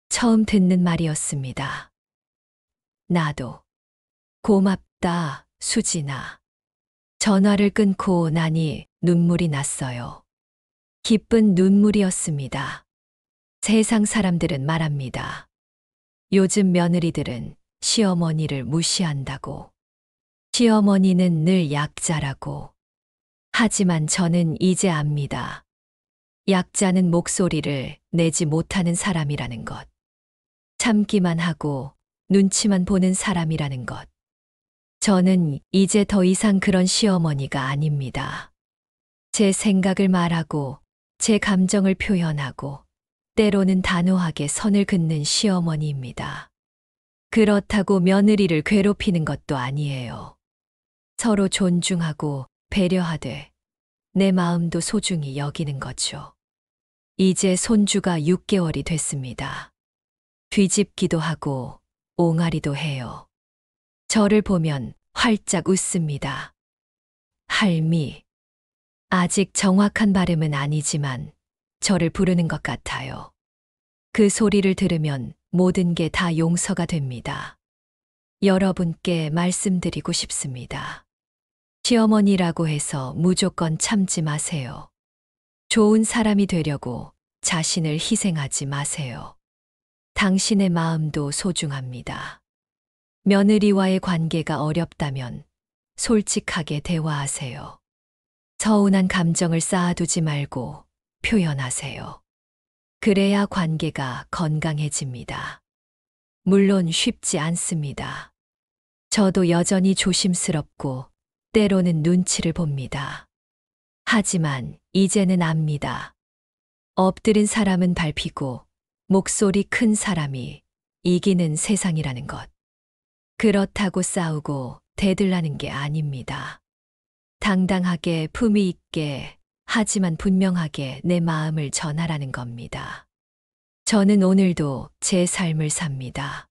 처음 듣는 말이었습니다. 나도. 고맙다, 수진아. 전화를 끊고 나니 눈물이 났어요. 기쁜 눈물이었습니다. 세상 사람들은 말합니다. 요즘 며느리들은 시어머니를 무시한다고. 시어머니는 늘 약자라고. 하지만 저는 이제 압니다. 약자는 목소리를 내지 못하는 사람이라는 것. 참기만 하고 눈치만 보는 사람이라는 것. 저는 이제 더 이상 그런 시어머니가 아닙니다. 제 생각을 말하고, 제 감정을 표현하고, 때로는 단호하게 선을 긋는 시어머니입니다. 그렇다고 며느리를 괴롭히는 것도 아니에요. 서로 존중하고 배려하되 내 마음도 소중히 여기는 거죠. 이제 손주가 6개월이 됐습니다. 뒤집기도 하고 옹알이도 해요. 저를 보면 활짝 웃습니다. 할미. 아직 정확한 발음은 아니지만 저를 부르는 것 같아요. 그 소리를 들으면 모든 게 다 용서가 됩니다. 여러분께 말씀드리고 싶습니다. 시어머니라고 해서 무조건 참지 마세요. 좋은 사람이 되려고 자신을 희생하지 마세요. 당신의 마음도 소중합니다. 며느리와의 관계가 어렵다면 솔직하게 대화하세요. 서운한 감정을 쌓아두지 말고 표현하세요. 그래야 관계가 건강해집니다. 물론 쉽지 않습니다. 저도 여전히 조심스럽고 때로는 눈치를 봅니다. 하지만 이제는 압니다. 엎드린 사람은 밟히고 목소리 큰 사람이 이기는 세상이라는 것. 그렇다고 싸우고 대들라는 게 아닙니다. 당당하게 품위 있게 하지만 분명하게 내 마음을 전하라는 겁니다. 저는 오늘도 제 삶을 삽니다.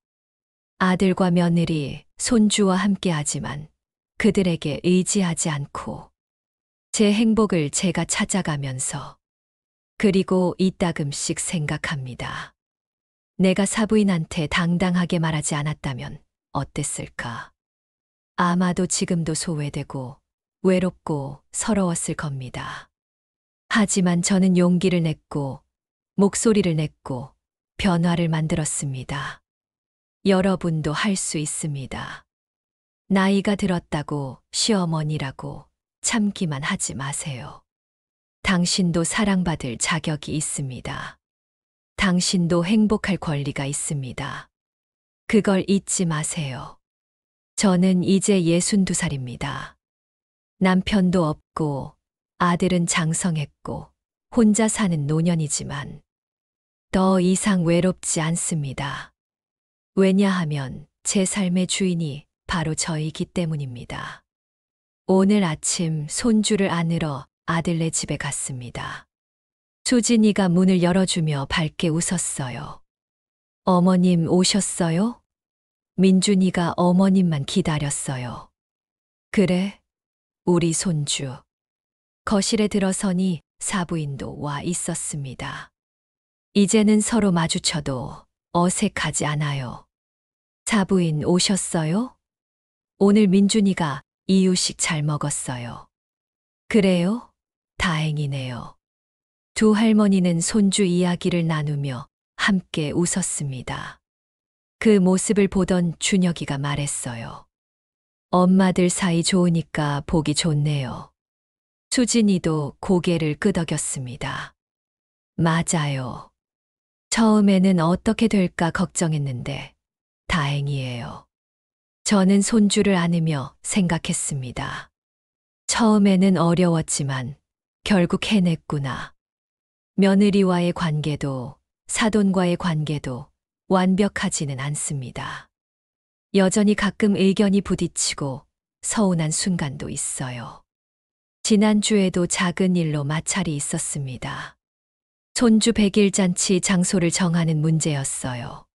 아들과 며느리, 손주와 함께 하지만 그들에게 의지하지 않고 제 행복을 제가 찾아가면서 그리고 이따금씩 생각합니다. 내가 사부인한테 당당하게 말하지 않았다면 어땠을까? 아마도 지금도 소외되고 외롭고 서러웠을 겁니다. 하지만 저는 용기를 냈고 목소리를 냈고 변화를 만들었습니다. 여러분도 할 수 있습니다. 나이가 들었다고 시어머니라고 참기만 하지 마세요. 당신도 사랑받을 자격이 있습니다. 당신도 행복할 권리가 있습니다. 그걸 잊지 마세요. 저는 이제 62살입니다. 남편도 없고 아들은 장성했고 혼자 사는 노년이지만 더 이상 외롭지 않습니다. 왜냐하면 제 삶의 주인이 바로 저이기 때문입니다. 오늘 아침 손주를 안으러 아들네 집에 갔습니다. 수진이가 문을 열어주며 밝게 웃었어요. 어머님 오셨어요? 민준이가 어머님만 기다렸어요. 그래, 우리 손주. 거실에 들어서니 사부인도 와 있었습니다. 이제는 서로 마주쳐도 어색하지 않아요. 사부인 오셨어요? 오늘 민준이가 이유식 잘 먹었어요. 그래요? 다행이네요. 두 할머니는 손주 이야기를 나누며 함께 웃었습니다. 그 모습을 보던 준혁이가 말했어요. 엄마들 사이 좋으니까 보기 좋네요. 수진이도 고개를 끄덕였습니다. 맞아요. 처음에는 어떻게 될까 걱정했는데 다행이에요. 저는 손주를 안으며 생각했습니다. 처음에는 어려웠지만 결국 해냈구나. 며느리와의 관계도 사돈과의 관계도 완벽하지는 않습니다. 여전히 가끔 의견이 부딪히고 서운한 순간도 있어요. 지난주에도 작은 일로 마찰이 있었습니다. 손주 100일 잔치 장소를 정하는 문제였어요.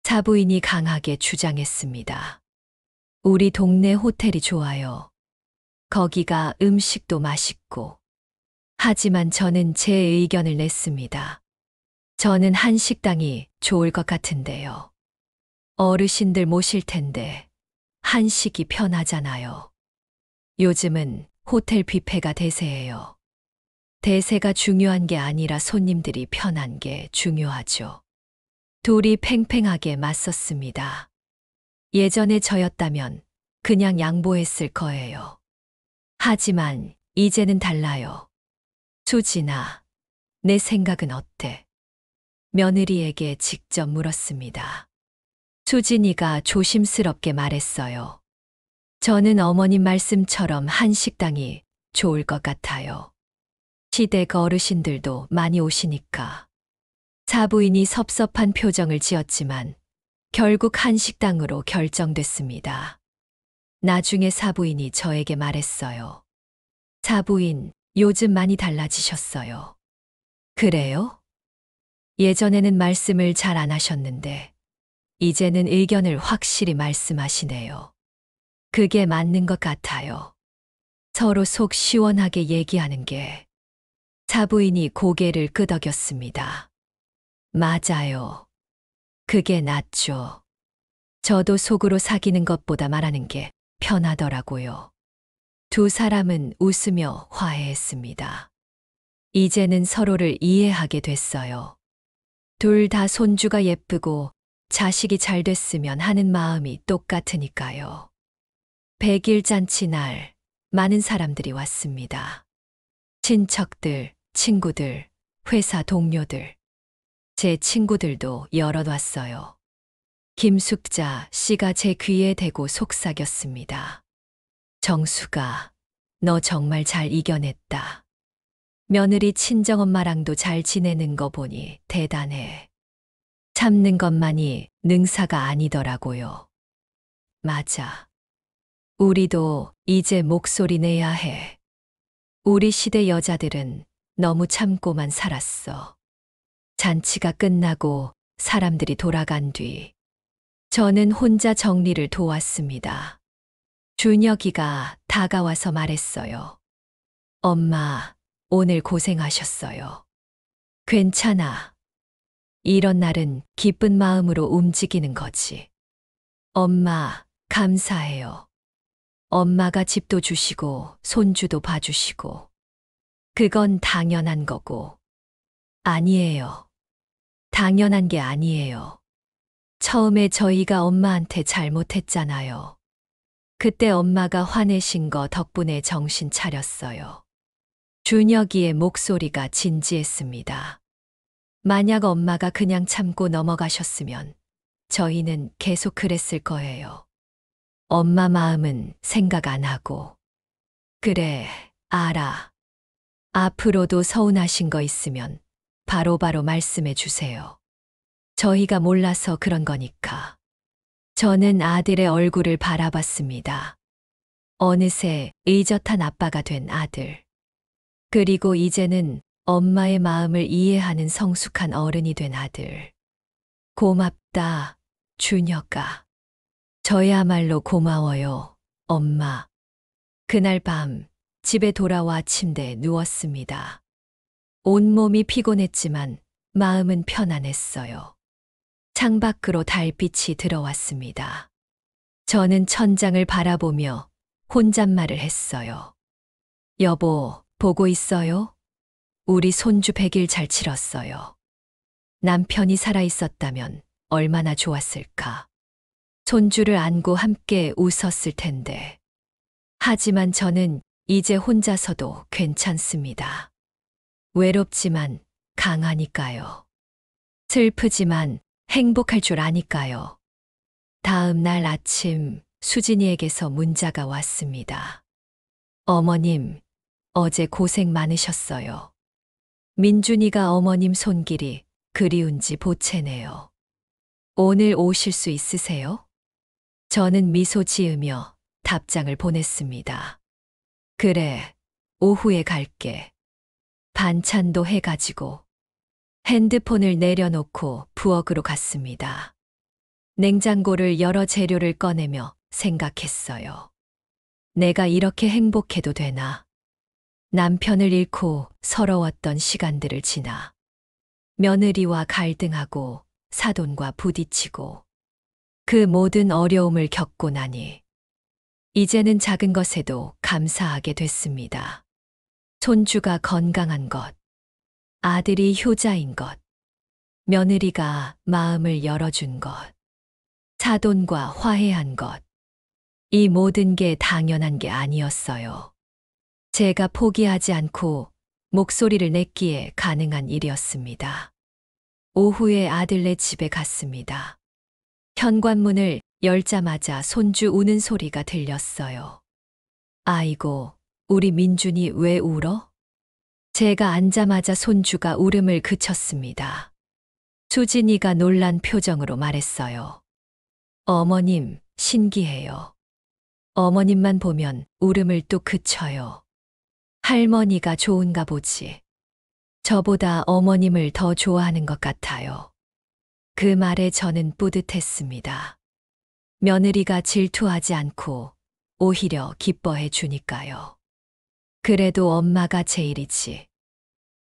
사부인이 강하게 주장했습니다. 우리 동네 호텔이 좋아요. 거기가 음식도 맛있고. 하지만 저는 제 의견을 냈습니다. 저는 한식당이 좋을 것 같은데요. 어르신들 모실 텐데 한식이 편하잖아요. 요즘은 호텔 뷔페가 대세예요. 대세가 중요한 게 아니라 손님들이 편한 게 중요하죠. 둘이 팽팽하게 맞섰습니다. 예전에 저였다면 그냥 양보했을 거예요. 하지만 이제는 달라요. 수진아, 내 생각은 어때? 며느리에게 직접 물었습니다. 수진이가 조심스럽게 말했어요. 저는 어머님 말씀처럼 한식당이 좋을 것 같아요. 시댁 어르신들도 많이 오시니까. 사부인이 섭섭한 표정을 지었지만 결국 한식당으로 결정됐습니다. 나중에 사부인이 저에게 말했어요. 사부인, 요즘 많이 달라지셨어요. 그래요? 예전에는 말씀을 잘 안 하셨는데 이제는 의견을 확실히 말씀하시네요. 그게 맞는 것 같아요. 서로 속 시원하게 얘기하는 게. 사부인이 고개를 끄덕였습니다. 맞아요. 그게 낫죠. 저도 속으로 사귀는 것보다 말하는 게 편하더라고요. 두 사람은 웃으며 화해했습니다. 이제는 서로를 이해하게 됐어요. 둘 다 손주가 예쁘고 자식이 잘 됐으면 하는 마음이 똑같으니까요. 100일 잔치 날 많은 사람들이 왔습니다. 친척들, 친구들, 회사 동료들. 제 친구들도 여럿 왔어요. 김숙자 씨가 제 귀에 대고 속삭였습니다. 정수가, 너 정말 잘 이겨냈다. 며느리 친정엄마랑도 잘 지내는 거 보니 대단해. 참는 것만이 능사가 아니더라고요. 맞아. 우리도 이제 목소리 내야 해. 우리 시대 여자들은 너무 참고만 살았어. 잔치가 끝나고 사람들이 돌아간 뒤 저는 혼자 정리를 도왔습니다. 준혁이가 다가와서 말했어요. 엄마, 오늘 고생하셨어요. 괜찮아. 이런 날은 기쁜 마음으로 움직이는 거지. 엄마, 감사해요. 엄마가 집도 주시고 손주도 봐주시고. 그건 당연한 거고. 아니에요. 당연한 게 아니에요. 처음에 저희가 엄마한테 잘못했잖아요. 그때 엄마가 화내신 거 덕분에 정신 차렸어요. 준혁이의 목소리가 진지했습니다. 만약 엄마가 그냥 참고 넘어가셨으면 저희는 계속 그랬을 거예요. 엄마 마음은 생각 안 하고. 그래, 알아. 앞으로도 서운하신 거 있으면 바로바로 말씀해 주세요. 저희가 몰라서 그런 거니까. 저는 아들의 얼굴을 바라봤습니다. 어느새 의젓한 아빠가 된 아들. 그리고 이제는 엄마의 마음을 이해하는 성숙한 어른이 된 아들. 고맙다, 준혁아. 저야말로 고마워요, 엄마. 그날 밤 집에 돌아와 침대에 누웠습니다. 온몸이 피곤했지만 마음은 편안했어요. 창밖으로 달빛이 들어왔습니다. 저는 천장을 바라보며 혼잣말을 했어요. 여보, 보고 있어요? 우리 손주 100일 잘 치렀어요. 남편이 살아있었다면 얼마나 좋았을까. 손주를 안고 함께 웃었을 텐데. 하지만 저는 이제 혼자서도 괜찮습니다. 외롭지만 강하니까요. 슬프지만 행복할 줄 아니까요. 다음 날 아침 수진이에게서 문자가 왔습니다. 어머님, 어제 고생 많으셨어요. 민준이가 어머님 손길이 그리운지 보채네요. 오늘 오실 수 있으세요? 저는 미소 지으며 답장을 보냈습니다. 그래, 오후에 갈게. 반찬도 해가지고. 핸드폰을 내려놓고 부엌으로 갔습니다. 냉장고를 열어 재료를 꺼내며 생각했어요. 내가 이렇게 행복해도 되나? 남편을 잃고 서러웠던 시간들을 지나. 며느리와 갈등하고 사돈과 부딪히고 그 모든 어려움을 겪고 나니 이제는 작은 것에도 감사하게 됐습니다. 손주가 건강한 것, 아들이 효자인 것, 며느리가 마음을 열어준 것, 사돈과 화해한 것, 이 모든 게 당연한 게 아니었어요. 제가 포기하지 않고 목소리를 냈기에 가능한 일이었습니다. 오후에 아들네 집에 갔습니다. 현관문을 열자마자 손주 우는 소리가 들렸어요. 아이고, 우리 민준이 왜 울어? 제가 앉자마자 손주가 울음을 그쳤습니다. 수진이가 놀란 표정으로 말했어요. 어머님, 신기해요. 어머님만 보면 울음을 또 그쳐요. 할머니가 좋은가 보지. 저보다 어머님을 더 좋아하는 것 같아요. 그 말에 저는 뿌듯했습니다. 며느리가 질투하지 않고 오히려 기뻐해 주니까요. 그래도 엄마가 제일이지.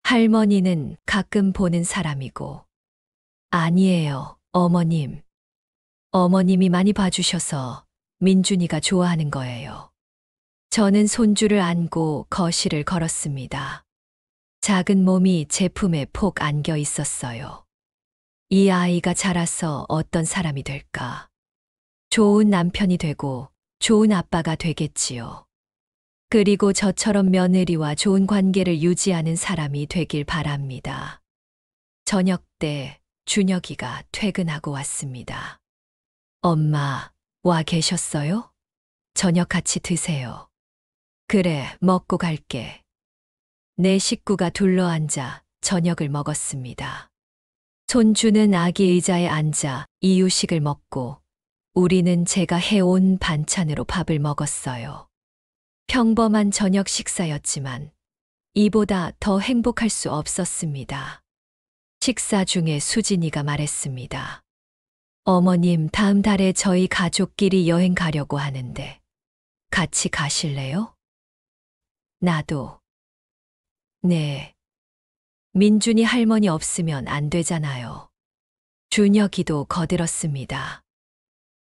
할머니는 가끔 보는 사람이고. 아니에요, 어머님, 어머님이 많이 봐주셔서 민준이가 좋아하는 거예요. 저는 손주를 안고 거실을 걸었습니다. 작은 몸이 제 품에 폭 안겨 있었어요. 이 아이가 자라서 어떤 사람이 될까? 좋은 남편이 되고 좋은 아빠가 되겠지요. 그리고 저처럼 며느리와 좋은 관계를 유지하는 사람이 되길 바랍니다. 저녁 때 준혁이가 퇴근하고 왔습니다. 엄마, 와 계셨어요? 저녁 같이 드세요. 그래, 먹고 갈게. 네 식구가 둘러앉아 저녁을 먹었습니다. 손주는 아기 의자에 앉아 이유식을 먹고 우리는 제가 해온 반찬으로 밥을 먹었어요. 평범한 저녁 식사였지만 이보다 더 행복할 수 없었습니다. 식사 중에 수진이가 말했습니다. 어머님, 다음 달에 저희 가족끼리 여행 가려고 하는데 같이 가실래요? 나도. 네. 민준이 할머니 없으면 안 되잖아요. 준혁이도 거들었습니다.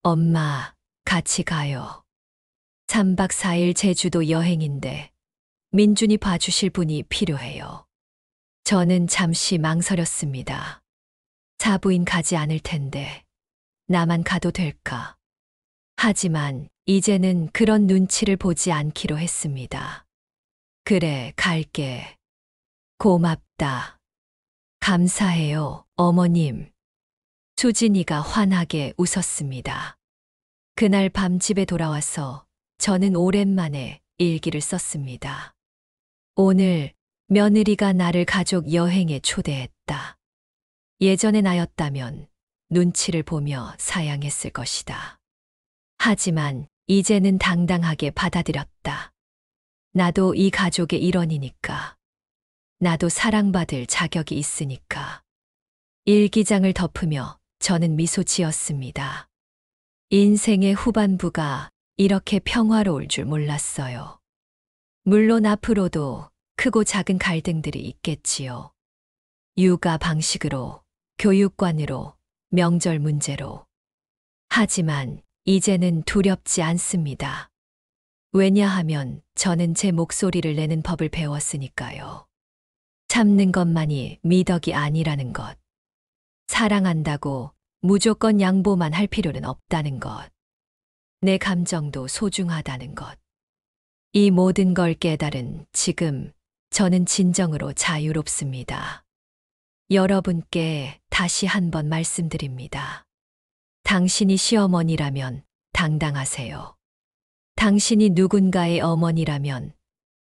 엄마, 같이 가요. 3박 4일 제주도 여행인데 민준이 봐주실 분이 필요해요. 저는 잠시 망설였습니다. 사부인 가지 않을 텐데 나만 가도 될까? 하지만 이제는 그런 눈치를 보지 않기로 했습니다. 그래, 갈게. 고맙다. 감사해요, 어머님. 수진이가 환하게 웃었습니다. 그날 밤 집에 돌아와서 저는 오랜만에 일기를 썼습니다. 오늘 며느리가 나를 가족 여행에 초대했다. 예전의 나였다면 눈치를 보며 사양했을 것이다. 하지만 이제는 당당하게 받아들였다. 나도 이 가족의 일원이니까. 나도 사랑받을 자격이 있으니까. 일기장을 덮으며 저는 미소 지었습니다. 인생의 후반부가 이렇게 평화로울 줄 몰랐어요. 물론 앞으로도 크고 작은 갈등들이 있겠지요. 육아 방식으로, 교육관으로, 명절 문제로. 하지만 이제는 두렵지 않습니다. 왜냐하면 저는 제 목소리를 내는 법을 배웠으니까요. 참는 것만이 미덕이 아니라는 것. 사랑한다고 무조건 양보만 할 필요는 없다는 것. 내 감정도 소중하다는 것. 이 모든 걸 깨달은 지금 저는 진정으로 자유롭습니다. 여러분께 다시 한번 말씀드립니다. 당신이 시어머니라면 당당하세요. 당신이 누군가의 어머니라면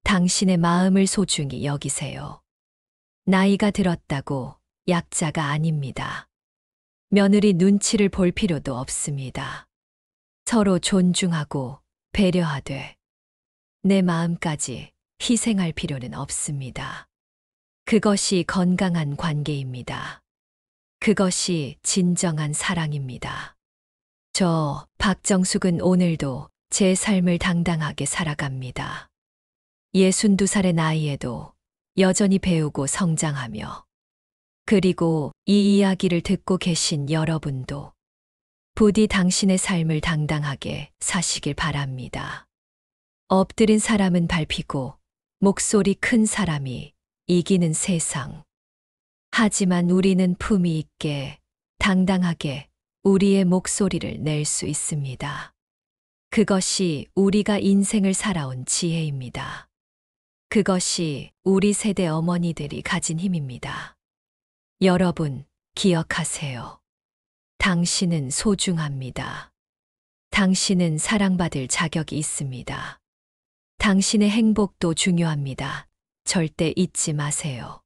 당신의 마음을 소중히 여기세요. 나이가 들었다고 약자가 아닙니다. 며느리 눈치를 볼 필요도 없습니다. 서로 존중하고 배려하되 내 마음까지 희생할 필요는 없습니다. 그것이 건강한 관계입니다. 그것이 진정한 사랑입니다. 저 박정숙은 오늘도 제 삶을 당당하게 살아갑니다. 62살의 나이에도 여전히 배우고 성장하며 그리고 이 이야기를 듣고 계신 여러분도 부디 당신의 삶을 당당하게 사시길 바랍니다. 엎드린 사람은 밟히고 목소리 큰 사람이 이기는 세상. 하지만 우리는 품위 있게 당당하게 우리의 목소리를 낼 수 있습니다. 그것이 우리가 인생을 살아온 지혜입니다. 그것이 우리 세대 어머니들이 가진 힘입니다. 여러분, 기억하세요. 당신은 소중합니다. 당신은 사랑받을 자격이 있습니다. 당신의 행복도 중요합니다. 절대 잊지 마세요.